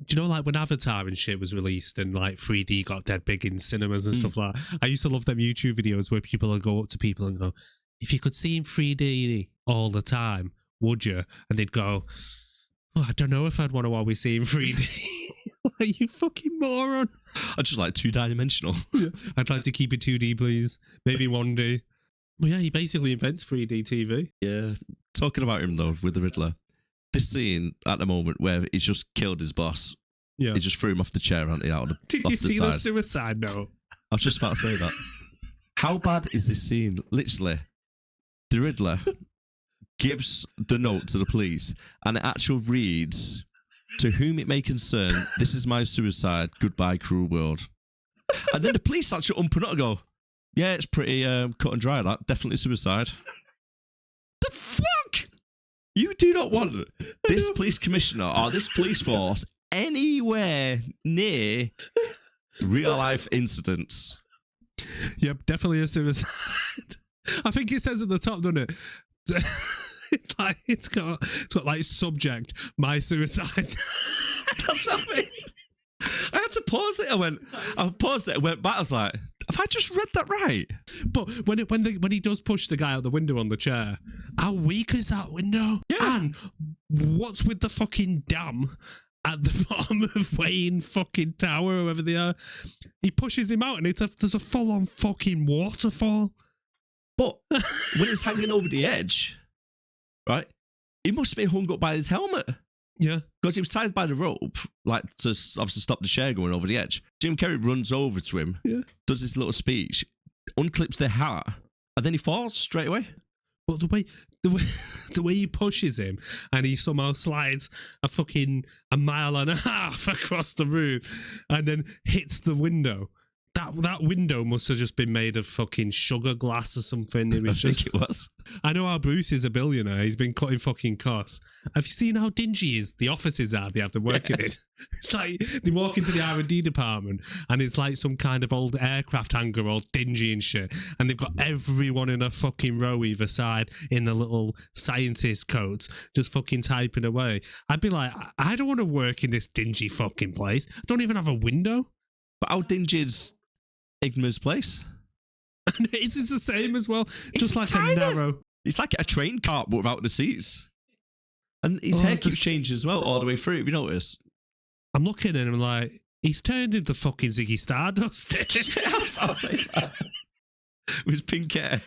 Do you know, like when Avatar and shit was released and like 3D got dead big in cinemas and stuff like that? I used to love them YouTube videos where people would go up to people and go, if you could see in 3D all the time, would you? And they'd go, oh, I don't know if I'd want to always see in 3D. Like, you fucking moron. I just like 2-dimensional. Yeah. I'd like to keep it 2D, please. Maybe one day. Well, yeah, he basically invents 3D TV. Yeah. Talking about him though, with the Riddler, this scene at the moment where he's just killed his boss. Yeah. He just threw him off the chair, out of the Did off you the see side. the suicide note? I was just about to say that. How bad is this scene? Literally, the Riddler gives the note to the police and it actually reads, to whom it may concern, this is my suicide, goodbye cruel world. And then the police actually up and go, yeah, it's pretty cut and dry, that, definitely suicide. The fuck? You do not want this police commissioner or this police force anywhere near real life incidents. Yep, definitely a suicide. I think it says at the top, doesn't it? It's got like subject, my suicide. That's what I mean. I had to pause it. I paused it and went back. I was like, have I just read that right? But when he does push the guy out the window on the chair, how weak is that window? Yeah. And what's with the fucking dam at the bottom of Wayne fucking Tower, or whoever they are? He pushes him out and there's a full-on fucking waterfall. But when it's hanging over the edge, right, he must have been hung up by his helmet. Yeah. Because he was tied by the rope, like to obviously stop the chair going over the edge. Jim Carrey runs over to him, does his little speech, unclips the hat, and then he falls straight away. But the way he pushes him and he somehow slides a mile and a half across the room and then hits the window. That window must have just been made of fucking sugar glass or something. It was think it was. I know how Bruce is a billionaire. He's been cutting fucking costs. Have you seen how dingy the offices are they have to work in? It's like they walk into the R&D department and it's like some kind of old aircraft hangar all dingy and shit. And they've got everyone in a fucking row either side in the little scientist coats just fucking typing away. I'd be like, I don't want to work in this dingy fucking place. I don't even have a window. But how dingy is Nygma's place? And it's the same as well. It's just like tiny. a narrow. It's like a train cart but without the seats. And his hair keeps changing as well all the way through. Have you noticed? I'm looking at him like, he's turned into fucking Ziggy Stardust. Yes, I'll say that. With his pink hair.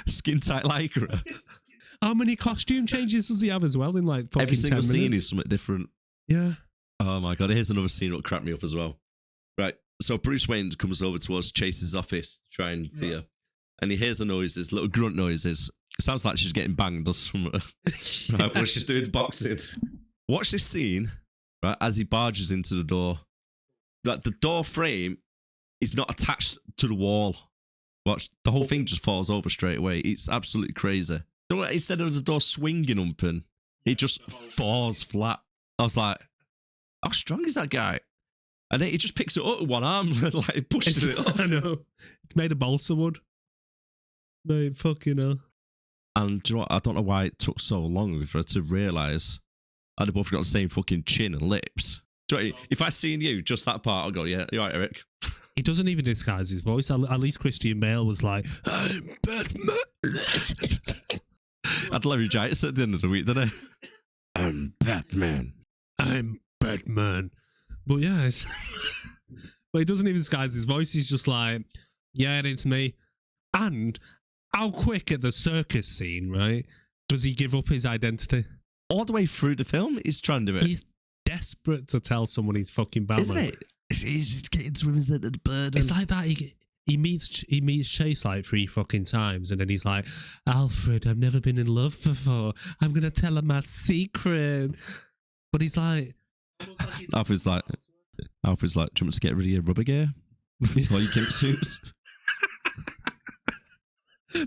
Skin tight lycra. How many costume changes does he have as well in like fucking Every single 10 scene minutes? is something different. Yeah. Oh my god, here's another scene that'll crack me up as well. Right, so Bruce Wayne comes over to us, Chase's office, to try and see her. And he hears the noises, little grunt noises. It sounds like she's getting banged or something. Right, when she's doing boxing. Watch this scene, right, as he barges into the door. Like the door frame is not attached to the wall. Watch, the whole thing just falls over straight away. It's absolutely crazy. Instead of the door swinging open, it just falls flat. I was like, how strong is that guy? And then he just picks it up with one arm and like pushes it up. I know. It's made of balsa wood. Mate, fucking hell. And do you know what? I don't know why it took so long for her to realise they both got the same fucking chin and lips. Do you know what I mean? If I seen you, just that part, I'll go, yeah, you're right, Eric. He doesn't even disguise his voice. At least Christian Bale was like, I'm Batman. Had laryngitis at the end of the week, didn't I? I'm Batman. I'm Batman. But yeah, but he doesn't even disguise his voice. He's just like, yeah, it's me. And how quick at the circus scene, right, does he give up his identity? All the way through the film, he's trying to do it. He's desperate to tell someone he's fucking Batman. Isn't it? He's getting to represent the burden. It's like that. He meets Chase like 3 fucking times, and then he's like, Alfred, I've never been in love before. I'm gonna tell him my secret. But he's like, Alfred's like, do you want me to get rid of your rubber gear? Or your gimp suits?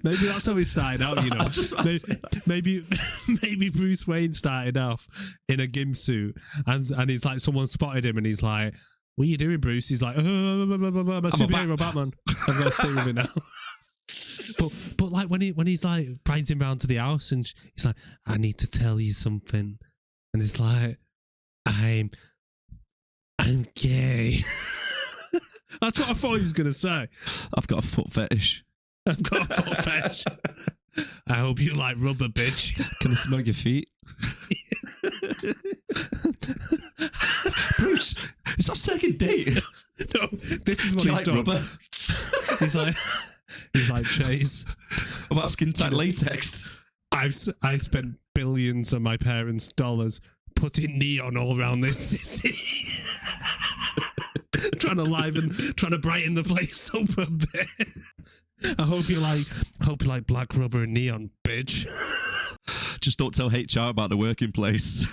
Maybe that's how he started out, you know. Maybe Bruce Wayne started off in a gimp suit, and he's like, someone spotted him, and he's like, what are you doing, Bruce? He's like, I'm a superhero Batman. I've got to stay with it now. but like when he's like rides him round to the house, and he's like, I need to tell you something, and it's like, I'm gay. That's what I thought he was gonna say. I've got a foot fetish. I've got a foot fetish. I hope you like rubber, bitch. Can I smell your feet? Bruce, it's our second date. No, this is what Do you he's like done. rubber? He's like, Chase. What about skin tight latex? I spent billions of my parents' dollars putting neon all around this city. trying to brighten the place up a bit. I hope you like black rubber and neon, bitch. Just don't tell HR about the working place.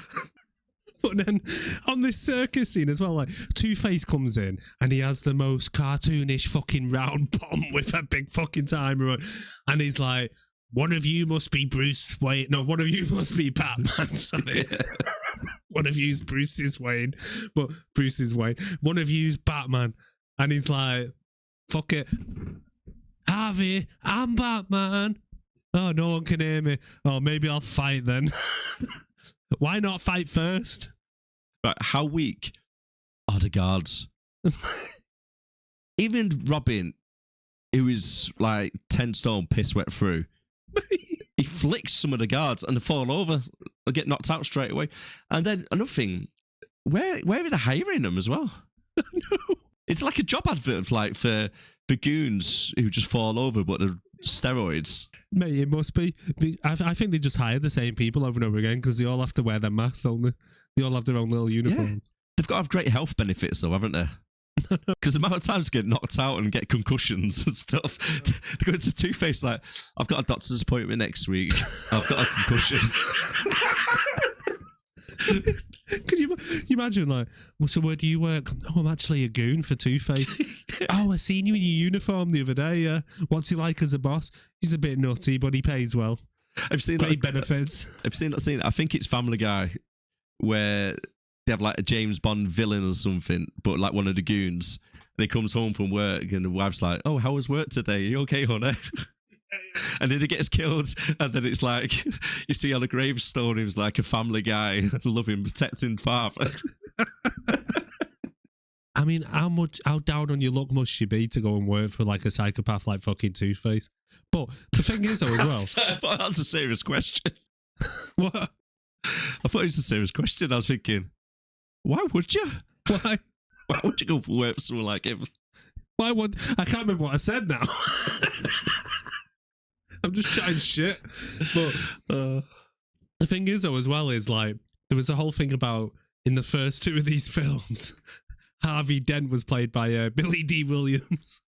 But then on this circus scene as well, like Two-Face comes in and he has the most cartoonish fucking round bomb with a big fucking timer on, and he's like, one of you must be Bruce Wayne. No, one of you must be Batman. Sorry. Yeah. One of you's Bruce's Wayne. But Bruce's Wayne. One of you's Batman. And he's like, fuck it. Harvey, I'm Batman. Oh, no one can hear me. Oh, maybe I'll fight then. Why not fight first? Right, how weak are the guards? Even Robin, who is like 10 stone piss wet through, he flicks some of the guards and they fall over. They get knocked out straight away. And then another thing, where are they hiring them as well? No. It's like a job advert like for goons who just fall over, but they're steroids. Mate, it must be. I think they just hire the same people over and over again because they all have to wear their masks, don't they? They all have their own little uniforms. Yeah. They've got to have great health benefits though, haven't they? Because the amount of times they get knocked out and get concussions and stuff. They go to Two-Face like, I've got a doctor's appointment next week. I've got a concussion. Could you imagine, like, well, so where do you work? Oh, I'm actually a goon for Two-Face. Oh, I seen you in your uniform the other day. What's he like as a boss? He's a bit nutty, but he pays well. I've seen great benefits. I've seen that scene. I think it's Family Guy where they have like a James Bond villain or something, but like one of the goons. And he comes home from work and the wife's like, oh, how was work today? Are you okay, honey? And then he gets killed, and then it's like you see on a gravestone, he was like a Family Guy, loving, protecting father. I mean, how down on your luck must you be to go and work for like a psychopath like fucking Two-Face? But the thing is, though, as well, I thought that was a serious question. What? I thought it was a serious question. I was thinking, why would you? Why? Why would you go for work for someone like him? Why would I can't remember what I said now. I'm just chatting shit. But the thing is, though, as well, is like there was a whole thing about in the first 2 of these films, Harvey Dent was played by Billy D. Williams.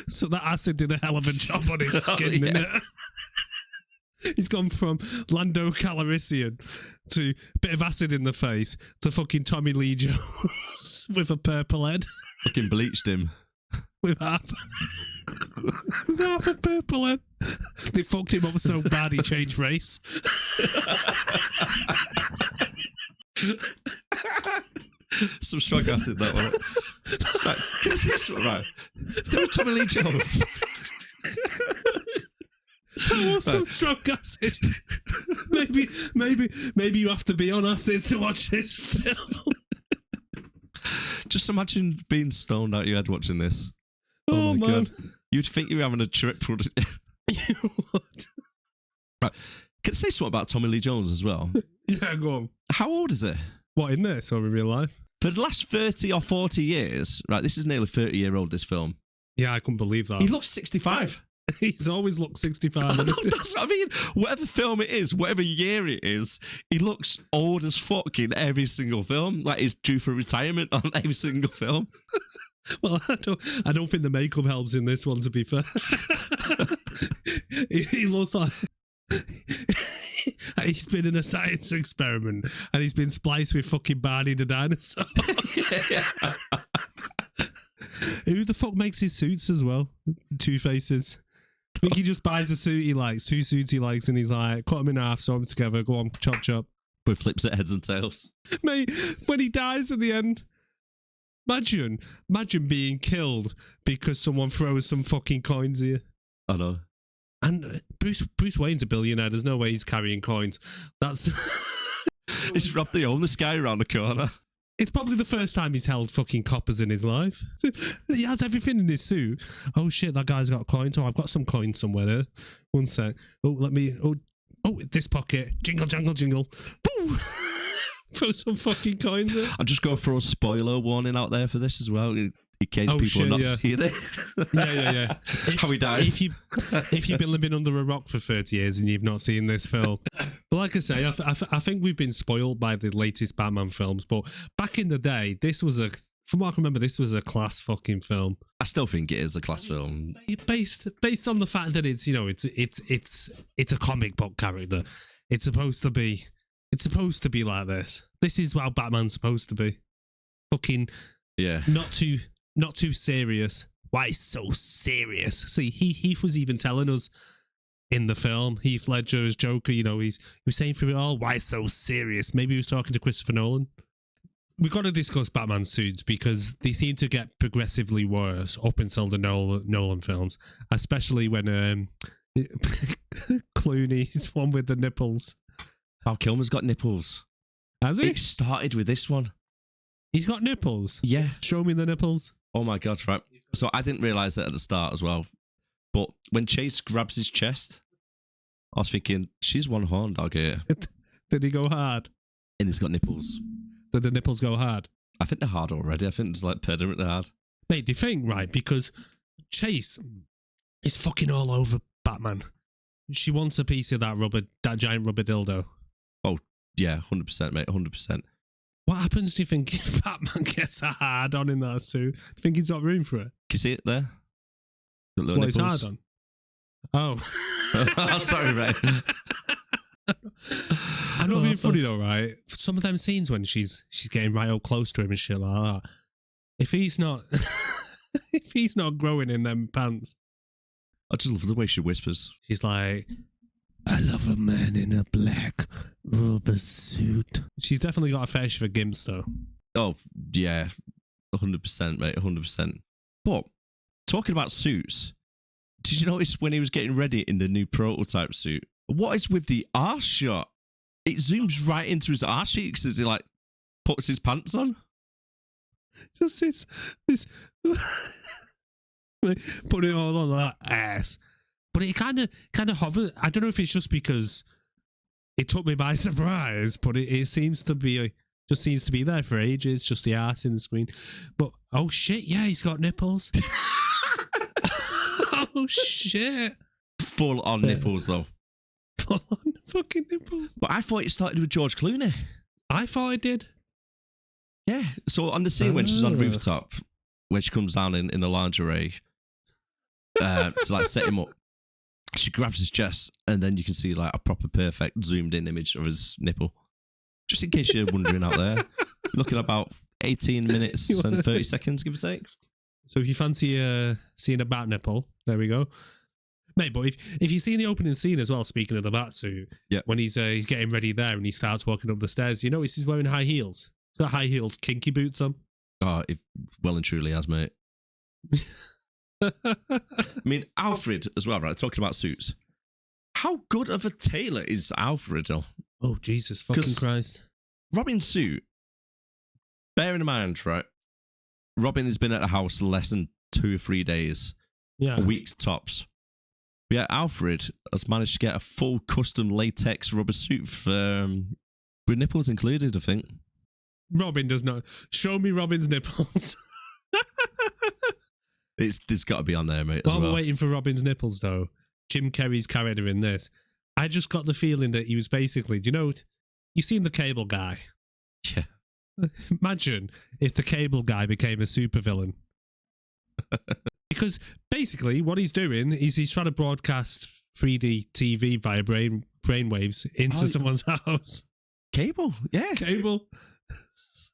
So that acid did a hell of a job on his skin, innit? He's gone from Lando Calrissian to a bit of acid in the face to fucking Tommy Lee Jones with a purple head. Fucking bleached him. With half a purple head. They fucked him up so bad he changed race. Some strong acid, that one. Right, can I say something? Right. Do Tommy Lee Jones. That was some strong acid. Maybe you have to be on acid to watch this film. Just imagine being stoned out your head watching this. Oh my man. God. You'd think you were having a trip, wouldn't you? You would. Right. Can I say something about Tommy Lee Jones as well? Yeah, go on. How old is he? What, in this or in real life? For the last 30 or 40 years, right, this is nearly 30-year-old, this film. Yeah, I couldn't believe that. He looks 65. He's always looked 65. That's what I mean. Whatever film it is, whatever year it is, he looks old as fuck in every single film. Like he's due for retirement on every single film. Well, I don't think the makeup helps in this one, to be fair. he looks like he's been in a science experiment and he's been spliced with fucking Barney the dinosaur. Who the fuck makes his suits as well? Two-Faces. I think he just buys a suit he likes, 2 suits he likes, and he's like, cut them in half, sew them together, go on, chop, chop. With flips at heads and tails. Mate, when he dies at the end, imagine being killed because someone throws some fucking coins at you. I know. And Bruce Wayne's a billionaire. There's no way he's carrying coins. That's... He's robbed the homeless guy around the corner. It's probably the first time he's held fucking coppers in his life. He has everything in his suit. Oh shit, that guy's got coins. Oh, I've got some coins somewhere there. One sec. Oh, this pocket. Jingle, jangle, jingle. Boo! Throw some fucking coins in. I'm just going to throw a spoiler warning out there for this as well, in case people are not seeing it. Yeah. How he dies. If you've been living under a rock for 30 years and you've not seen this film. But like I say, I think we've been spoiled by the latest Batman films. But back in the day, from what I can remember, this was a class fucking film. I still think it is a class film. Based on the fact that it's a comic book character. It's supposed to be like this. This is how Batman's supposed to be. Fucking not too serious. Why so serious? See, Heath was even telling us in the film, Heath Ledger as Joker, he was saying through it all, why so serious? Maybe he was talking to Christopher Nolan. We've got to discuss Batman suits because they seem to get progressively worse up until the Nolan films, especially when Clooney's one with the nipples. Val Kilmer's got nipples. Has he? It started with this one. He's got nipples? Yeah. Show me the nipples. Oh my God, right. So I didn't realise that at the start as well. But when Chase grabs his chest, I was thinking, she's one horn dog here. Did he go hard? And he's got nipples. Did the nipples go hard? I think they're hard already. I think it's like permanently hard. Mate, the thing, right, because Chase is fucking all over Batman. She wants a piece of that giant rubber dildo. Oh, yeah, 100%, mate, 100%. What happens, do you think, if Batman gets a hard on in that suit? Do you think he's got room for it? Can you see it there? The little what, nipples? It's hard on? Oh. Sorry, mate. I'm not being funny though, right? Some of them scenes when she's getting right up close to him and shit like that. If he's not growing in them pants. I just love the way she whispers. She's like, I love a man in a black rubber suit. She's definitely got a fetish for gimps though. Oh, yeah. 100%, mate, 100%. But, talking about suits, did you notice when he was getting ready in the new prototype suit? What is with the arse shot? It zooms right into his arse cheeks as he like puts his pants on. Just this put it all on that ass. But it kind of hovers. I don't know if it's just because it took me by surprise, but it seems to be just seems to be there for ages. Just the ass in the screen. But oh shit, yeah, he's got nipples. Oh shit! Full on nipples though. Full on fucking nipples. But I thought it started with George Clooney. I thought it did. Yeah. So on the scene when she's on the rooftop, when she comes down in the lingerie to like set him up, she grabs his chest and then you can see like a proper perfect zoomed in image of his nipple. Just in case you're wondering out there, looking at about 18 minutes and 30 seconds, give or take. So if you fancy seeing a bat nipple, there we go. Mate, but if you see in the opening scene as well, speaking of the bat suit, yeah, when he's getting ready there and he starts walking up the stairs, you notice he's wearing high heels. He's got high heels, kinky boots on. Oh, it well and truly has, mate. I mean, Alfred as well, right? Talking about suits. How good of a tailor is Alfred? Oh, Jesus fucking Christ. Robin's suit, bearing in mind, right? Robin has been at the house less than 2 or 3 days. Yeah. Weeks tops. But yeah, Alfred has managed to get a full custom latex rubber suit with nipples included, I think. Robin does not. Show me Robin's nipples. There's got to be on there, mate. While as well. we're waiting for Robin's nipples, though, Jim Carrey's character in this, I just got the feeling that he was basically, do you know, you've seen the Cable Guy. Yeah. Imagine if the Cable Guy became a supervillain. Because basically what he's doing is he's trying to broadcast 3D TV via brainwaves into someone's house. Cable, yeah. Cable.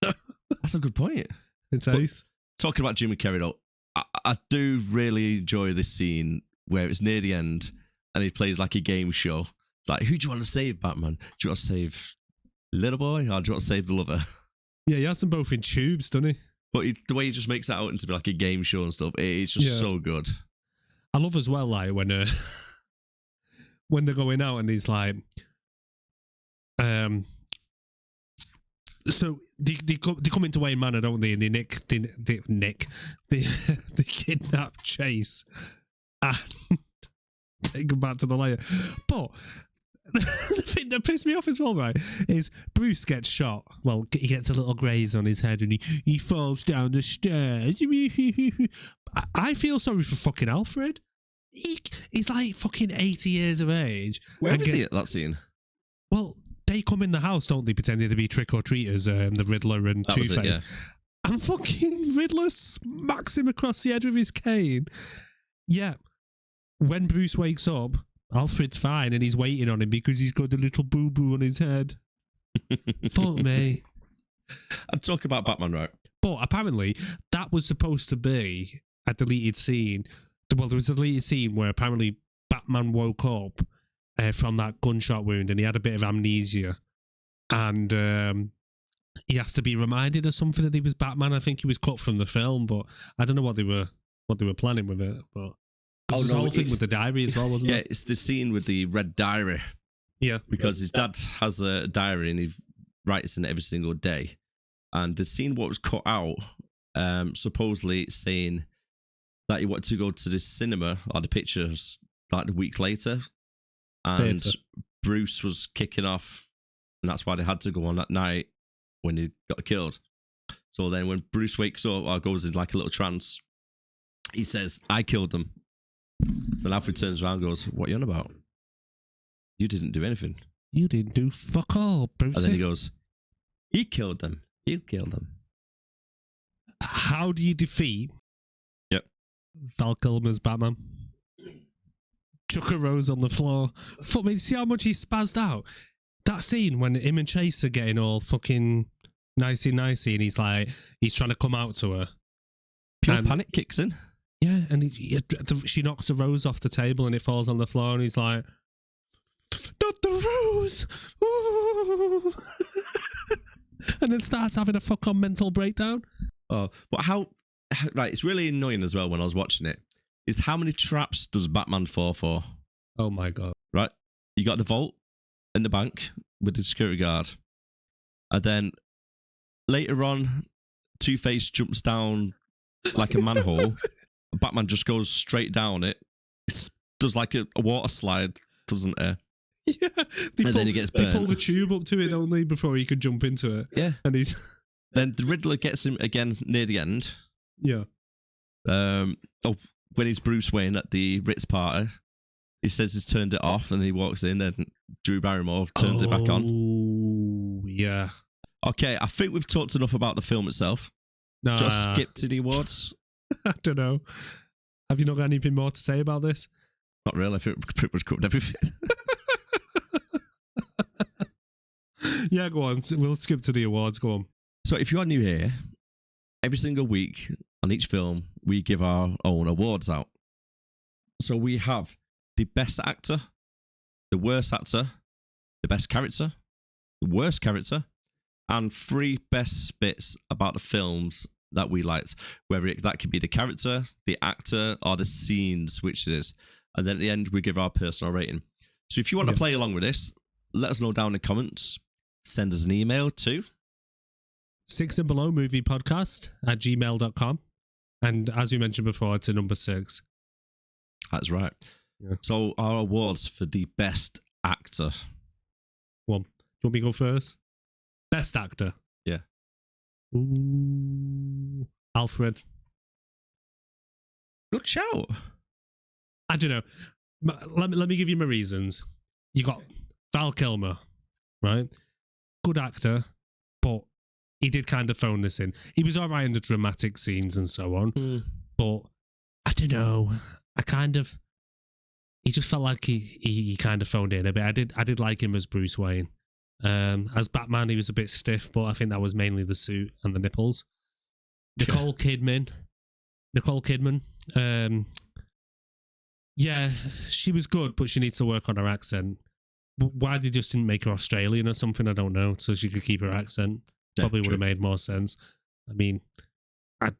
That's a good point. It's ace. Talking about Jim Carrey, though, I do really enjoy this scene where it's near the end and he plays like a game show. It's like, who do you want to save, Batman? Do you want to save little boy or do you want to save the lover? Yeah, he has them both in tubes, doesn't he? But the way he just makes that out into be like a game show and stuff, it's just so good. I love as well, like, when they're going out and he's like, so they come into Wayne Manor, don't they? And they kidnap Chase and take him back to the lair. But the thing that pissed me off as well, right, is Bruce gets shot. Well, he gets a little graze on his head and he falls down the stairs. I feel sorry for fucking Alfred. He's like fucking 80 years of age. Where is he at that scene? Well, they come in the house, don't they, pretending to be trick-or-treaters, the Riddler and Two-Face. Yeah. And fucking Riddler smacks him across the head with his cane. Yeah. When Bruce wakes up, Alfred's fine and he's waiting on him because he's got a little boo-boo on his head. Fuck me. I'm talking about Batman, right? But apparently, that was supposed to be a deleted scene. Well, there was a deleted scene where apparently Batman woke up from that gunshot wound and he had a bit of amnesia. And he has to be reminded of something that he was Batman. I think he was cut from the film, but I don't know what they were planning with it. But there's the whole thing with the diary as well, wasn't it? Yeah, it's the scene with the red diary. Yeah. Because his dad has a diary and he writes in it every single day. And the scene what was cut out, supposedly saying that he wanted to go to the cinema, or the pictures, like a week later. And Bruce was kicking off, and that's why they had to go on that night when he got killed. So then when Bruce wakes up or goes in like a little trance, he says, I killed them. So Alfred turns around and goes, what are you on about? You didn't do anything. You didn't do fuck all, Bruce. And then he goes, you killed them. You killed them. How do you defeat Val Kilmer's Batman? Chuck a rose on the floor. Fuck me, see how much he spazzed out? That scene when him and Chase are getting all fucking nicey and he's trying to come out to her. Pure panic kicks in. Yeah, and she knocks the rose off the table and it falls on the floor and he's like, not the rose! Ooh. And then starts having a fuck on mental breakdown. Oh, but right, it's really annoying as well when I was watching it, is how many traps does Batman fall for? Oh my God. Right? You got the vault in the bank with the security guard. And then later on, Two-Face jumps down like a manhole. Batman just goes straight down it. It does like a water slide, doesn't it? Yeah. Then he gets burnt. They pull the tube up to it only before he could jump into it. Yeah. And then the Riddler gets him again near the end. Yeah. When he's Bruce Wayne at the Ritz party, he says he's turned it off and he walks in and Drew Barrymore turns it back on. Oh, yeah. Okay, I think we've talked enough about the film itself. No, just skip to the awards. I don't know. Have you not got anything more to say about this? Not really. I think we pretty much covered everything. Yeah, go on. We'll skip to the awards. Go on. So if you are new here, every single week on each film, we give our own awards out. So we have the best actor, the worst actor, the best character, the worst character, and 3 best bits about the films that we liked. Whether that could be the character, the actor, or the scenes, which it is. And then at the end, we give our personal rating. So if you want to play along with this, let us know down in the comments. Send us an email to 6 and Below Movie Podcast at gmail.com. And as we mentioned before, it's a number 6. That's right. Yeah. So our awards for the best actor. One. Do you want me to go first? Best actor. Yeah. Ooh. Alfred. Good shout. I don't know. Let me give you my reasons. You got Val Kilmer, right? Good actor, but he did kind of phone this in. He was all right in the dramatic scenes and so on, but I don't know. He just felt like he kind of phoned it in a bit. I did like him as Bruce Wayne. As Batman, he was a bit stiff, but I think that was mainly the suit and the nipples. Nicole Kidman. Yeah, she was good, but she needs to work on her accent. Why they just didn't make her Australian or something, I don't know, so she could keep her accent. Probably would have made more sense. I mean, I'd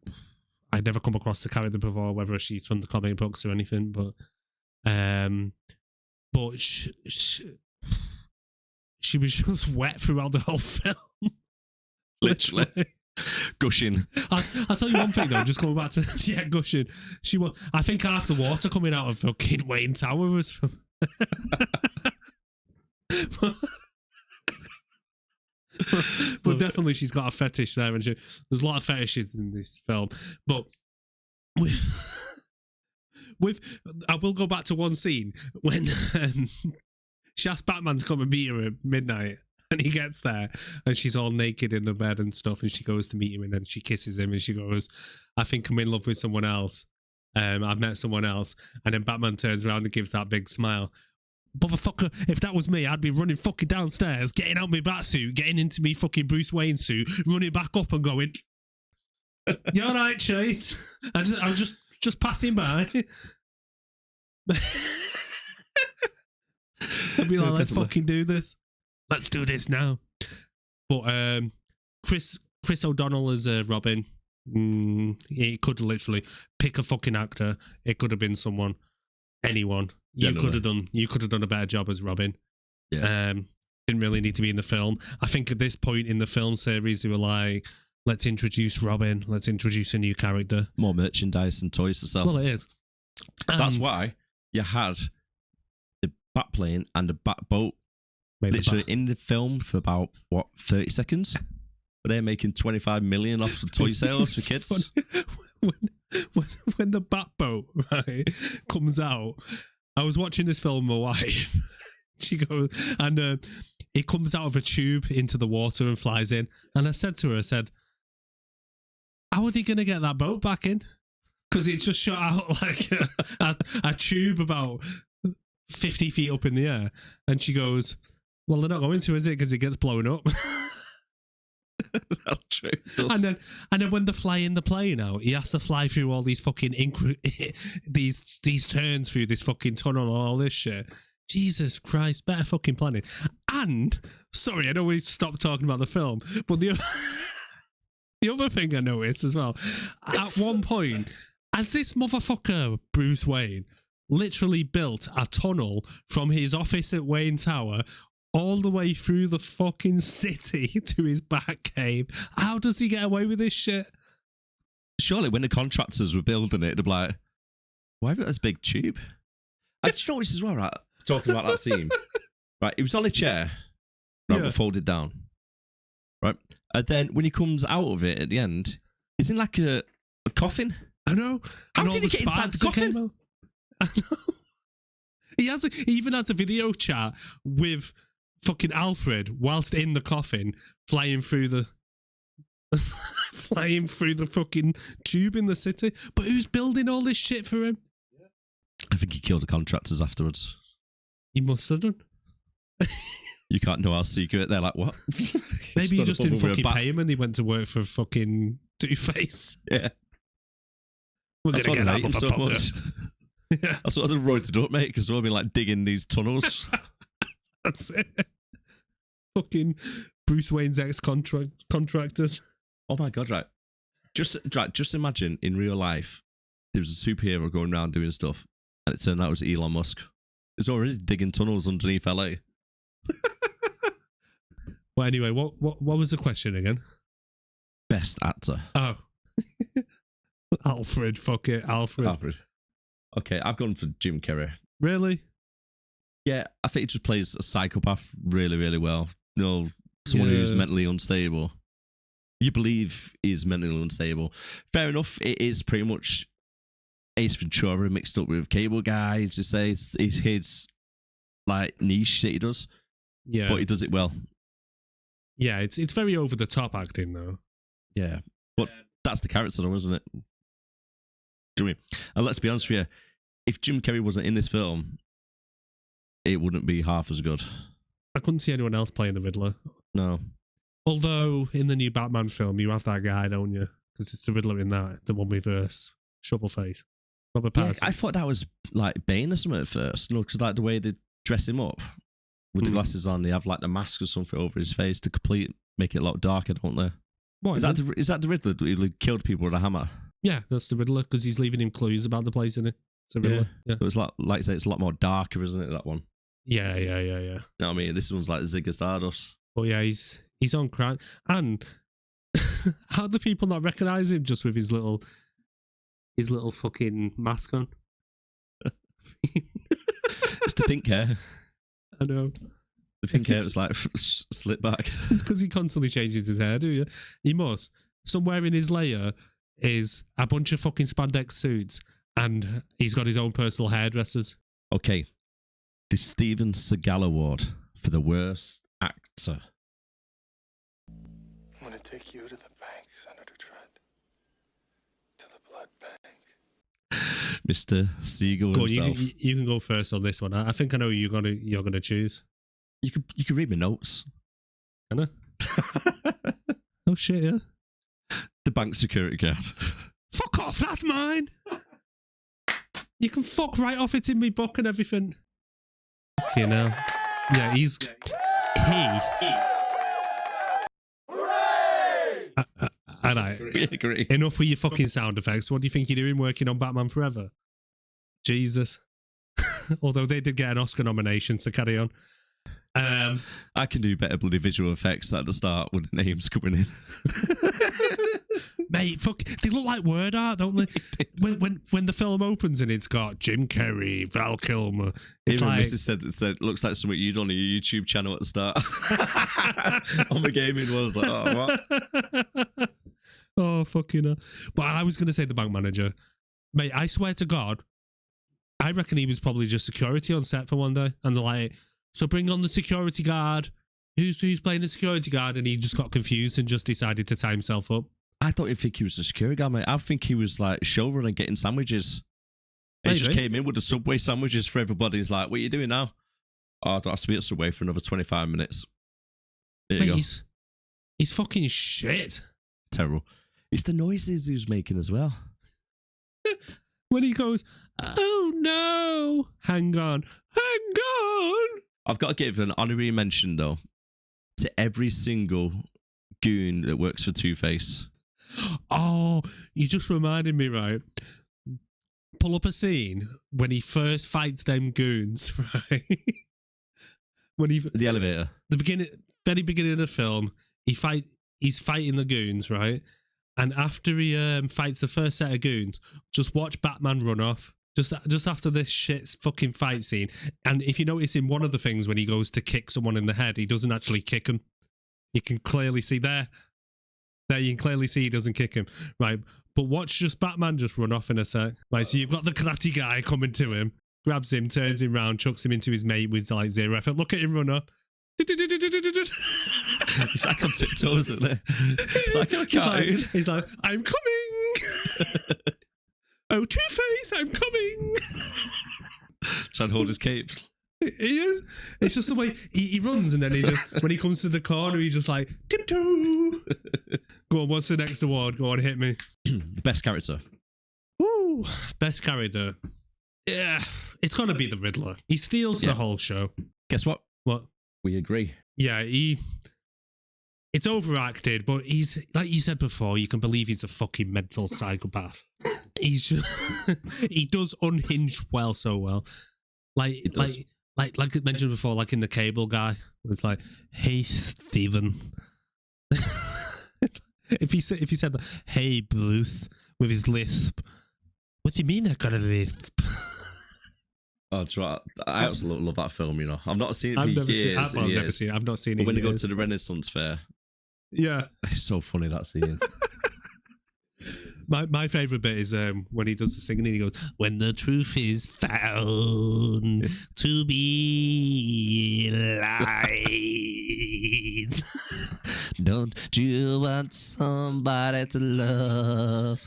never come across the character before, whether she's from the comic books or anything, but she was just wet throughout the whole film. Literally. Gushing. I'll tell you one thing though, just going back to gushing. She was. I think half the water coming out of fucking Wayne Tower was from. but definitely, she's got a fetish there, and there's a lot of fetishes in this film. But I will go back to one scene when she asked Batman to come and meet her at midnight. And he gets there and she's all naked in the bed and stuff, and she goes to meet him and then she kisses him and she goes, I think I'm in love with someone else. I've met someone else. And then Batman turns around and gives that big smile. Motherfucker, if that was me, I'd be running fucking downstairs, getting out my Batsuit, getting into me fucking Bruce Wayne suit, running back up and going, you alright, Chase? I'm just passing by. I'd be like, let's fucking do this. Let's do this now. But Chris O'Donnell as Robin, he could literally pick a fucking actor. It could have been anyone. You could have done a better job as Robin. Yeah. Didn't really need to be in the film. I think at this point in the film series, they were like, let's introduce Robin. Let's introduce a new character. More merchandise and toys to sell. Well, it is. That's why you had the Batplane and the Batboat literally in the film for about 30 seconds, but they're making 25 million off the toy sales for kids. When the Batboat comes out, I was watching this film with my wife. She goes and it comes out of a tube into the water and flies in, and I said to her, how are they going to get that boat back in? Because it's just shot out like a tube about 50 feet up in the air, and she goes, well, they're not going to, is it? Because it gets blown up. That's true. And then when they fly in the plane out, he has to fly through all these fucking these turns through this fucking tunnel and all this shit. Jesus Christ, better fucking planning. And sorry, I know we stopped talking about the film, but the other thing I noticed as well, at one point, as this motherfucker Bruce Wayne literally built a tunnel from his office at Wayne Tower all the way through the fucking city to his Batcave. How does he get away with this shit? Surely when the contractors were building it, they'd be like, why have you got this big tube? And do you know this as well, right? Talking about that scene. Right, he was on a chair, right, but folded down. Right? And then when he comes out of it at the end, he's in like a coffin. I know. How did he get inside the coffin? I know. He even has a video chat with fucking Alfred whilst in the coffin, flying through the fucking tube in the city. But who's building all this shit for him? I think he killed the contractors afterwards. He must have done. You can't know our secret. They're like, what? Maybe he just didn't fucking pay him and he went to work for fucking Two-Face. Yeah. We're going to get that so much. Yeah. That's what they're roided up, mate, because they've all been like digging these tunnels. That's it. Fucking Bruce Wayne's ex-contractors. Oh my God, right. Just imagine in real life, there was a superhero going around doing stuff, and it turned out it was Elon Musk. He's already digging tunnels underneath LA. Well, anyway, what was the question again? Best actor. Oh. Alfred, fuck it, Alfred. Okay, I've gone for Jim Carrey. Really? Yeah, I think he just plays a psychopath really, really well. You know, someone who's mentally unstable. You believe he's mentally unstable. Fair enough, it is pretty much Ace Ventura mixed up with Cable Guy. To say it's his like niche that he does, but he does it well. Yeah, it's very over the top acting though. Yeah, but that's the character though, isn't it? Do you know what I mean? And let's be honest with you, if Jim Carrey wasn't in this film, it wouldn't be half as good. I couldn't see anyone else playing the Riddler. No. Although in the new Batman film, you have that guy, don't you? Because it's the Riddler in that, the one with shovel face. Robert Yeah, Pattinson. I thought that was like Bane or something at first. No, because like the way they dress him up with the glasses on, they have like the mask or something over his face to make it a lot darker, don't they? What, Is that the Riddler who killed people with a hammer? Yeah, that's the Riddler because he's leaving him clues about the place, isn't it? It's the Riddler. Yeah. So it's like I say, it's a lot more darker, isn't it? That one. Yeah. You know what I mean? This one's like Ziggy Stardust. But yeah, he's on crack. And how do people not recognise him just with his little fucking mask on? It's the pink hair. I know. The pink hair was like slipped back. It's because he constantly changes his hair, do you? He must. Somewhere in his layer is a bunch of fucking spandex suits, and he's got his own personal hairdressers. Okay. The Steven Seagal Award for the worst actor. I'm going to take you to the bank, Senator Trent. To the blood bank. Mr. Siegel Go on, himself. you can go first on this one. I think I know who you're gonna choose. You could read my notes. Can I? Oh shit, yeah. The bank security guard. Fuck off, that's mine. You can fuck right off, it's in me book and everything. You know. Yeah, he. And I agree. Enough with your fucking sound effects. What do you think you're doing working on Batman Forever? Jesus. Although they did get an Oscar nomination, so carry on. I can do better bloody visual effects at the start with the names coming in. Mate, fuck, they look like word art, don't they? when the film opens and it's got Jim Carrey, Val Kilmer, it's even like Mrs. said it looks like something you'd on your YouTube channel at the start. On the gaming was like, oh what? Oh fucking hell. But I was gonna say the bank manager. Mate, I swear to God, I reckon he was probably just security on set for one day, and they're like, so bring on the security guard. Who's playing the security guard? And he just got confused and just decided to tie himself up. I don't even think he was a security guard, mate. I think he was like showrunning getting sandwiches. He just came in with the Subway sandwiches for everybody. He's like, what are you doing now? Oh, I don't have to be at Subway for another 25 minutes. There you go. He's fucking shit. Terrible. It's the noises he was making as well. When he goes, oh no, hang on. I've got to give an honorary mention, though, to every single goon that works for Two-Face. Oh, you just reminded me, right? Pull up a scene when he first fights them goons, right? The elevator. Very beginning of the film, he's fighting the goons, right? And after he fights the first set of goons, just watch Batman run off. Just after this shit fucking fight scene. And if you notice in one of the things when he goes to kick someone in the head, he doesn't actually kick him. You can clearly see there you can clearly see he doesn't kick him. Right. But watch just Batman just run off in a sec. Right, so you've got the karate guy coming to him, grabs him, turns him round, chucks him into his mate with like zero effort. Look at him run up. He's like on tiptoes, isn't it? It's like a cartoon. He's like, I'm coming. Oh, Two-Face, I'm coming. Trying to hold his cape. He is. It's just the way he runs, and then he just, when he comes to the corner, he just like, tiptoe. Go on, what's the next award? Go on, hit me. Best character. Woo! Best character. Yeah, it's got to be the Riddler. He steals the whole show. Guess what? What? We agree. Yeah, it's overacted, but he's, like you said before, you can believe he's a fucking mental psychopath. He's just, he does unhinge so well. Like I mentioned before, like in the Cable Guy, it's like, hey, Stephen. if he said, hey, Bruce, with his lisp, what do you mean I got a lisp? Oh, I absolutely love that film, you know. I've not seen it for I've never years. seen it. I've not seen But it. when they go to the Renaissance Fair, yeah, it's so funny, that scene. My favourite bit is when he does the singing and he goes, "When the truth is found to be lies." Don't you want somebody to love?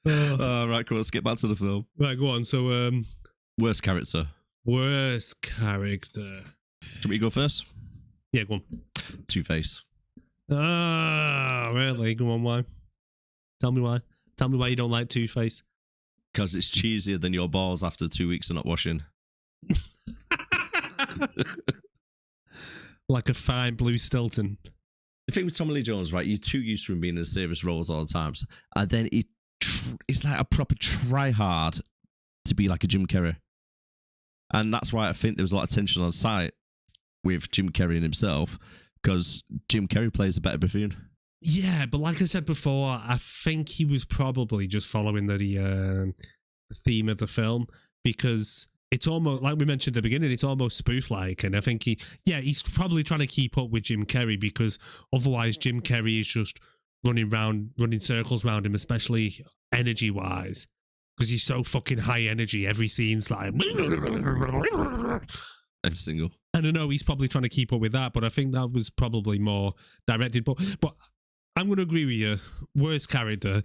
Right, cool. Let's get back to the film. Right, go on. So, Worst character. worst character. Should we go first? Yeah, go on. Two-Face. Ah, really? Go on, why? Tell me why. Tell me why you don't like Two-Face. Because it's cheesier than your balls after 2 weeks of not washing. Like a fine blue Stilton. The thing with Tommy Lee Jones, right? You're too used to him being in serious roles all the time. And then it's like a proper try-hard to be like a Jim Carrey. And that's why I think there was a lot of tension on site with Jim Carrey and himself, because Jim Carrey plays a better buffoon. Yeah, but like I said before, I think he was probably just following the theme of the film, because it's almost, like we mentioned at the beginning, it's almost spoof-like, and I think he's probably trying to keep up with Jim Carrey, because otherwise Jim Carrey is just running circles around him, especially energy-wise, because he's so fucking high energy. Every scene's like... Every single. And I know he's probably trying to keep up with that, but I think that was probably more directed. But I'm going to agree with you. Worst character.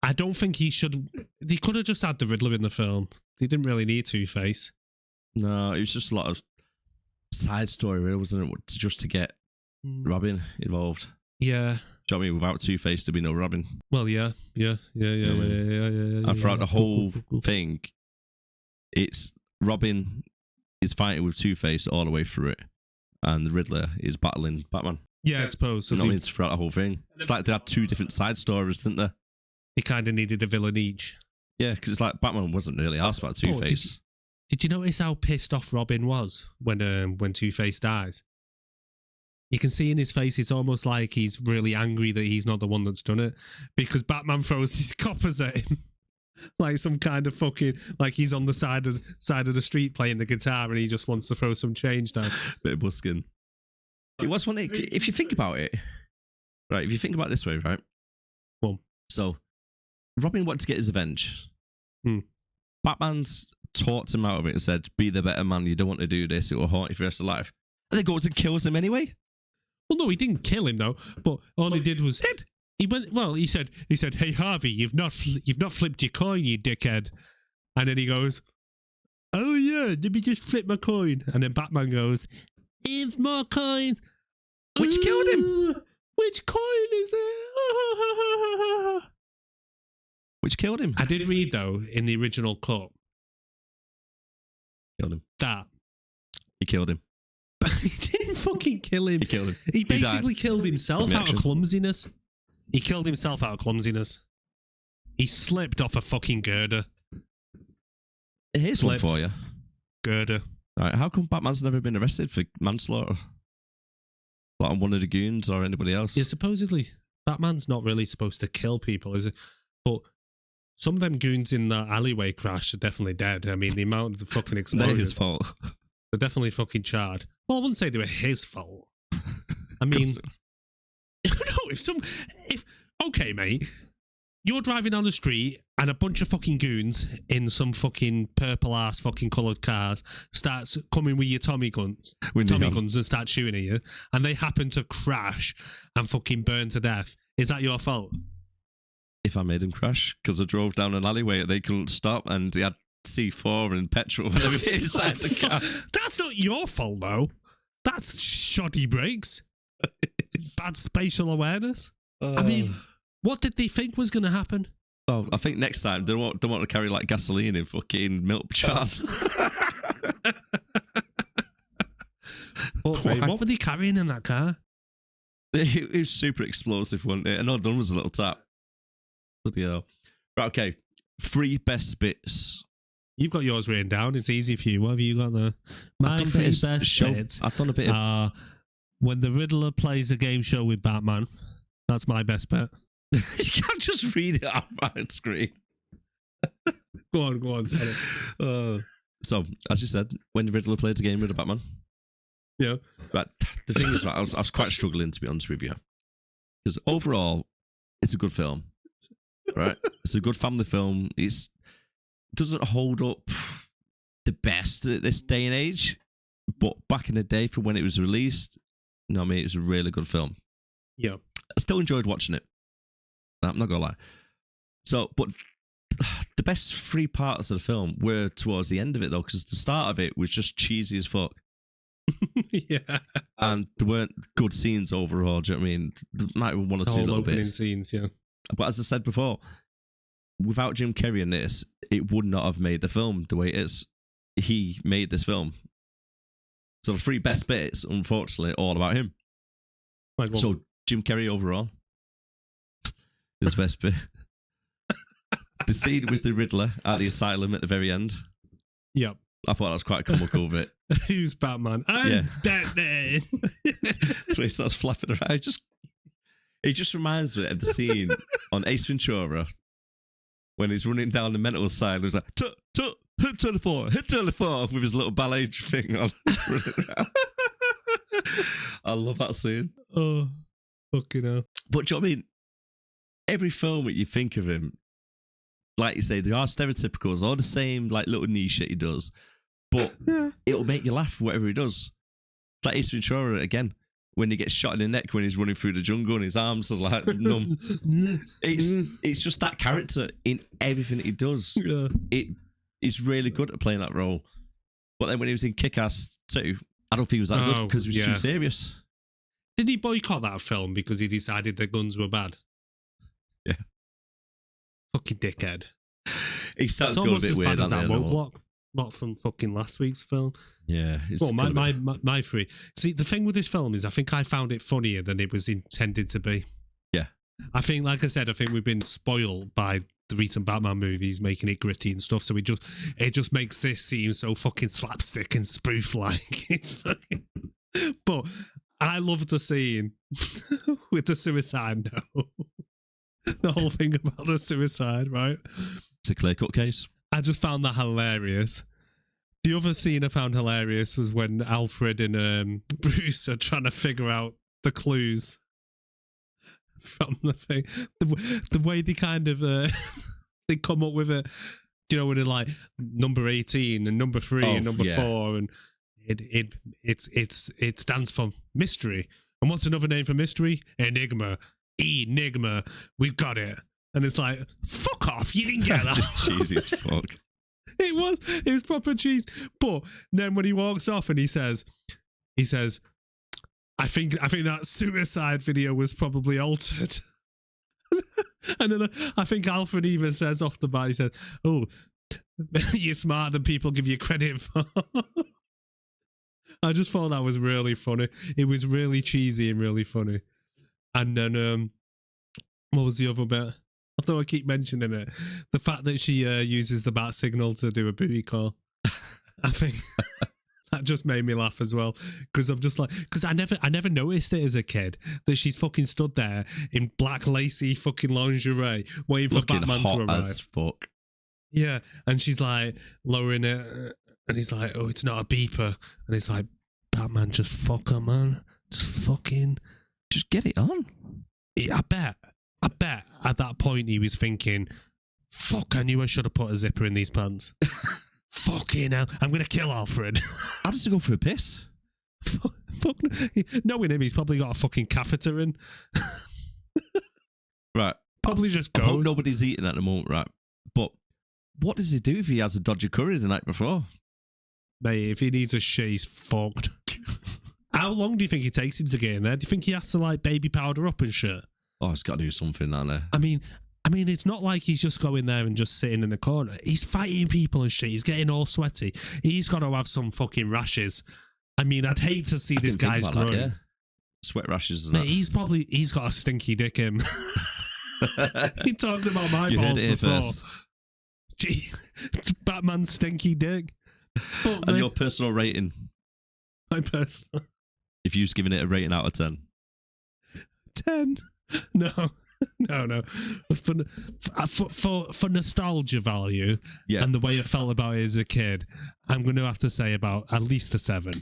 I don't think he should... They could have just had the Riddler in the film. They didn't really need Two-Face. No, it was just a lot of side story, really, wasn't it? Just to get Robin involved. Yeah. Do you know what I mean? Without Two-Face, there'd be no Robin. Well, yeah. And throughout the whole thing, it's Robin is fighting with Two-Face all the way through it, and the Riddler is battling Batman. Yeah, I suppose. So you know what I mean? Throughout the whole thing. It's like they had two different side stories, didn't they? They kind of needed a villain each. Yeah, because it's like Batman wasn't really asked about Two-Face. Did you notice how pissed off Robin was when Two-Face dies? You can see in his face, it's almost like he's really angry that he's not the one that's done it, because Batman throws his coppers at him. Like some kind of fucking, like he's on the side of the street playing the guitar and he just wants to throw some change down. Bit of busking. It was one. If you think about it, right? If you think about it this way, right? Well, so Robin wanted to get his revenge. Batman's talked him out of it and said, "Be the better man. You don't want to do this. It will haunt you for the rest of life." And then goes and kills him anyway. Well, no, he didn't kill him though. But all he did was he went. Well, he said, "Hey Harvey, you've not flipped your coin, you dickhead." And then he goes, "Oh yeah, let me just flip my coin." And then Batman goes, "Here's more coins." Which killed him. Which coin is it? Which killed him. I did read though in the original cut. Killed him. That he killed him. He didn't fucking kill him. He killed him. He basically killed himself out of clumsiness. He killed himself out of clumsiness. He slipped off a fucking girder. Here's one for you. Girder. Right, how come Batman's never been arrested for manslaughter? Like on one of the goons or anybody else? Yeah, supposedly Batman's not really supposed to kill people, is it? But some of them goons in that alleyway crash are definitely dead. I mean, the amount of the fucking explosion. They're his fault. They're definitely fucking charred. Well, I wouldn't say they were his fault. I mean, no, okay, mate, you're driving down the street and a bunch of fucking goons in some fucking purple ass fucking coloured cars starts coming with your Tommy guns and start shooting at you, and they happen to crash and fucking burn to death. Is that your fault? If I made them crash, because I drove down an alleyway and they couldn't stop and they had C4 and petrol and everything inside the car. That's not your fault though. That's shoddy brakes. It's bad spatial awareness. I mean, what did they think was going to happen? Oh, I think next time they don't want to carry like gasoline in fucking milk jars. What were they carrying in that car? It was super explosive, wasn't it? And all done was a little tap. Bloody hell. Right, okay. 3 best bits. You've got yours written down. It's easy for you. What have you got there? My 3 best bits. I've done a bit of... when the Riddler plays a game show with Batman. That's my best bet. You can't just read it out my screen. Go on. Sorry. So, as you said, when the Riddler plays a game with the Batman. Yeah. But the thing is, right, I was quite struggling, to be honest with you. Because overall, it's a good film. right? It's a good family film. It doesn't hold up the best at this day and age, but back in the day for when it was released, you know what I mean, it was a really good film. Yeah. I still enjoyed watching it. I'm not gonna lie. So, but the best three parts of the film were towards the end of it, though, because the start of it was just cheesy as fuck. Yeah. And there weren't good scenes overall. Do you know what I mean? There might have been one or The two whole little opening bits. scenes, yeah. But as I said before, without Jim Carrey in this, it would not have made the film the way it is. He made this film. So the three best bits, unfortunately, all about him. Like what? So Jim Carrey overall is the best bit. The scene with the Riddler at the asylum at the very end. Yep. I thought that was quite a comical bit. Who's Batman? I'm Batman. So he starts flapping around. It just reminds me of the scene on Ace Ventura when he's running down the mental asylum. He's like, hit 24, hit 24 with his little ballet thing on. I love that scene. Oh, fucking hell. But do you know what I mean? Every film that you think of him, like you say, they are stereotypicals, all the same like little niche shit he does, but it'll make you laugh whatever he does. It's like Ace Ventura again, when he gets shot in the neck when he's running through the jungle and his arms are like numb. It's just that character in everything he does. Yeah. He's really good at playing that role. But then when he was in Kick-Ass 2, I don't think he was that good because he was too serious. Did he boycott that film because he decided the guns were bad? Yeah. Fucking dickhead. He starts It's going a almost bit as weird. bad as that doesn't he? woke lot from fucking last week's film. Yeah. Well, my three. See, the thing with this film is I think I found it funnier than it was intended to be. Yeah. I think, like I said, I think we've been spoiled by the recent Batman movies making it gritty and stuff. So it just makes this seem so fucking slapstick and spoof like. It's fucking. But I love the scene with the suicide note. The whole thing about the suicide, right? It's a clear-cut case. I just found that hilarious. The other scene I found hilarious was when Alfred and Bruce are trying to figure out the clues from the thing. The way they kind of they come up with it, you know, when they're like number 18 and number 3 and number 4, and it stands for mystery. And what's another name for mystery? Enigma. Enigma. We've got it. And it's like, fuck off, you didn't get that. It's just cheesy as fuck. It was proper cheese. But then when he walks off and he says, I think that suicide video was probably altered. And then I think Alfred even says off the bat, he says, oh, you're smarter than people give you credit for. I just thought that was really funny. It was really cheesy and really funny. And then, what was the other bit? I thought I keep mentioning it. The fact that she uses the bat signal to do a booty call. I think that just made me laugh as well. Because I'm just like, because I never noticed it as a kid that she's fucking stood there in black lacy fucking lingerie waiting for Batman to arrive. As fuck. Yeah, and she's like lowering it, and he's like, "Oh, it's not a beeper," and it's like, "Batman, just fuck her, man, just get it on." I bet at that point he was thinking, "Fuck, I knew I should have put a zipper in these pants." Fucking hell, I'm gonna kill Alfred. How does he go for a piss? Fuck, knowing him, he's probably got a fucking catheter in. Right, probably just goes. I hope goes. nobody's eating at the moment, right? But what does he do if he has a dodgy curry the night before? Mate, if he needs a shit, he's fucked. How long do you think it takes him to get in there? Do you think he has to like baby powder up and shit? Oh, he's got to do something down there. I mean, it's not like he's just going there and just sitting in the corner. He's fighting people and shit. He's getting all sweaty. He's got to have some fucking rashes. I mean, I'd hate to see this guy's groin. Yeah. Sweat rashes and Mate, that. he's got a stinky dick, him. He talked about my balls before. Gee, Batman's stinky dick. But, and your personal rating? My personal. If you've given it a rating out of 10. 10? No. For nostalgia value and the way I felt about it as a kid, I'm going to have to say about at least a 7.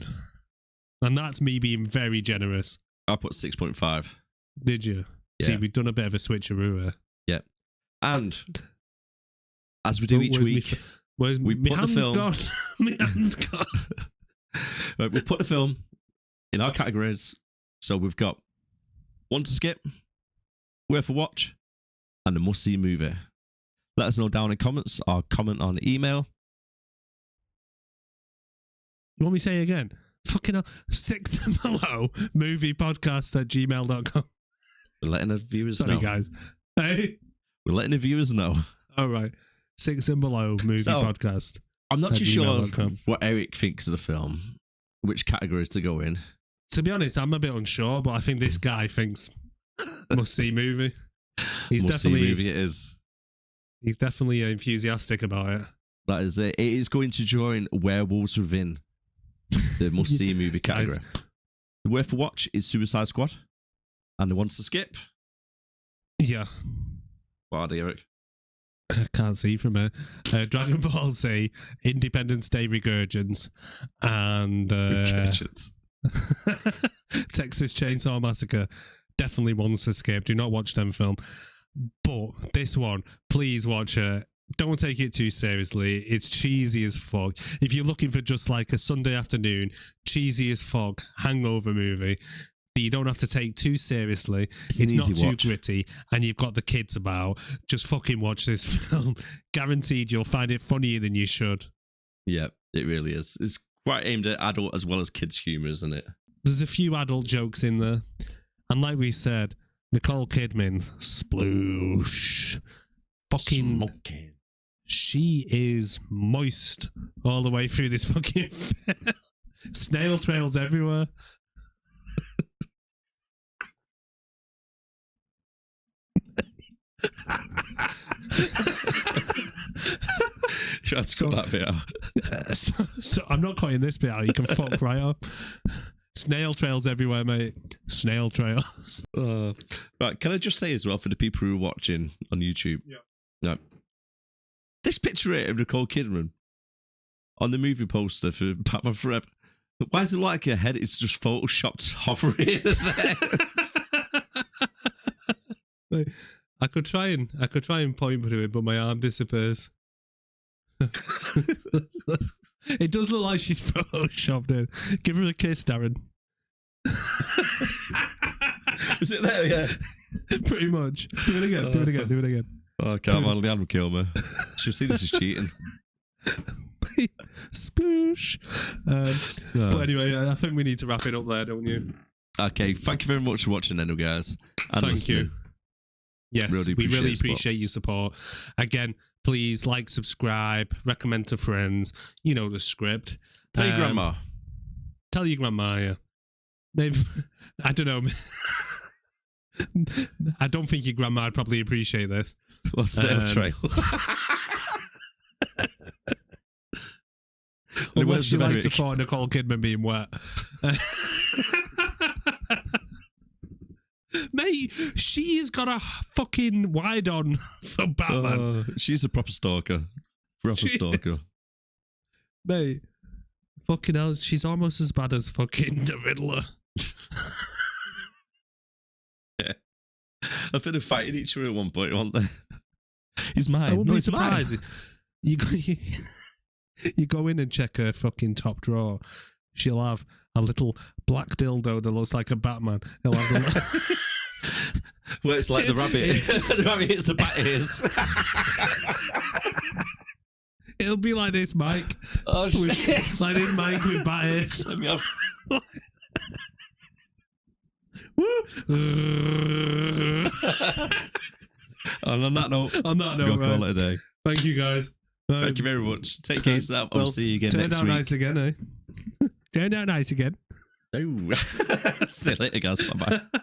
And that's me being very generous. I put 6.5. Did you? Yeah. See, we've done a bit of a switcheroo here. Yeah. And as we do each week, Where's we my put the hands film- gone? My hands gone. right, we put the film in our categories. So we've got one to skip, worth a watch, and a must-see movie. Let us know down in comments or comment on email. You want me to say it again? Fucking hell. 6 and below moviepodcast@gmail.com. We're letting the viewers Sorry, know. guys. Hey. We're letting the viewers know. All right. 6 and below movie So, podcast. I'm not too sure gmail.com. what Eric thinks of the film, which category to go in. To be honest, I'm a bit unsure, but I think this guy thinks must see movie. He's Must-see definitely movie it is. he's definitely enthusiastic about it. That is it. It is going to join Werewolves Within, the must-see movie Guys. category. The worth a watch is Suicide Squad, and the ones to skip. Yeah. What are they, Eric? I can't see from it. Dragon Ball Z, Independence Day Regurgence, and Regurgence. Texas Chainsaw Massacre. Definitely ones to skip. Do not watch them film. But this one, please watch it. Don't take it too seriously. It's cheesy as fuck. If you're looking for just like a Sunday afternoon, cheesy as fuck hangover movie that you don't have to take too seriously, it's an not easy too watch. gritty, and you've got the kids about, just fucking watch this film. Guaranteed you'll find it funnier than you should. Yeah, it really is. It's quite aimed at adult as well as kids' humour, isn't it? There's a few adult jokes in there. And like we said, Nicole Kidman, sploosh. Fucking, Smoking. she is moist all the way through this fucking film. Snail trails everywhere. You had to cut that bit out. So I'm not cutting this bit out. You can fuck right up. Snail trails everywhere, mate. Snail trails. Right, can I just say as well for the people who are watching on YouTube? Yeah. No. This picture here of Nicole Kidman on the movie poster for Batman Forever. Why is it like her head is just photoshopped hovering there? I could try and point to it, but my arm disappears. It does look like she's photoshopped in. Give her a kiss, Darren. Is it there? Yeah. Pretty much. Do it again. Do it again. Do it again. Oh, come on, the animal kill me. She'll see this is cheating. Sploosh. But anyway, I think we need to wrap it up there, don't you? Okay, thank you very much for watching, then, guys. And Thank listening. you. Yes, Really we really appreciate appreciate your support. Again, please like, subscribe, recommend to friends. You know the script. Tell your grandma. Tell your grandma, yeah. Maybe, I don't know. I don't think your grandma would probably appreciate this. What's the trail? Unless she likes the Eric? thought of Nicole Kidman being wet. Mate, she has got a fucking wide on for Batman. She's a proper stalker. Proper She stalker. is. Mate, fucking hell, she's almost as bad as fucking the Riddler. Yeah. I think they're fighting each other at one point, weren't they? He's mine. I wouldn't No, be it's mine. surprised. You go in and check her fucking top drawer. She'll have a little black dildo that looks like a Batman. He'll have the Well, it's like the rabbit. The rabbit hits the bat ears. It'll be like this, Mike. Oh, shit. Like this, Mike with bat ears. Let me have... And on that note, On that we'll note, call right. it a day. Thank you, guys. Thank you very much. Take care of yourself. I'll see you again turned next out week. nice again, eh? Turned out nice again. Oh. See you later, guys. Bye-bye.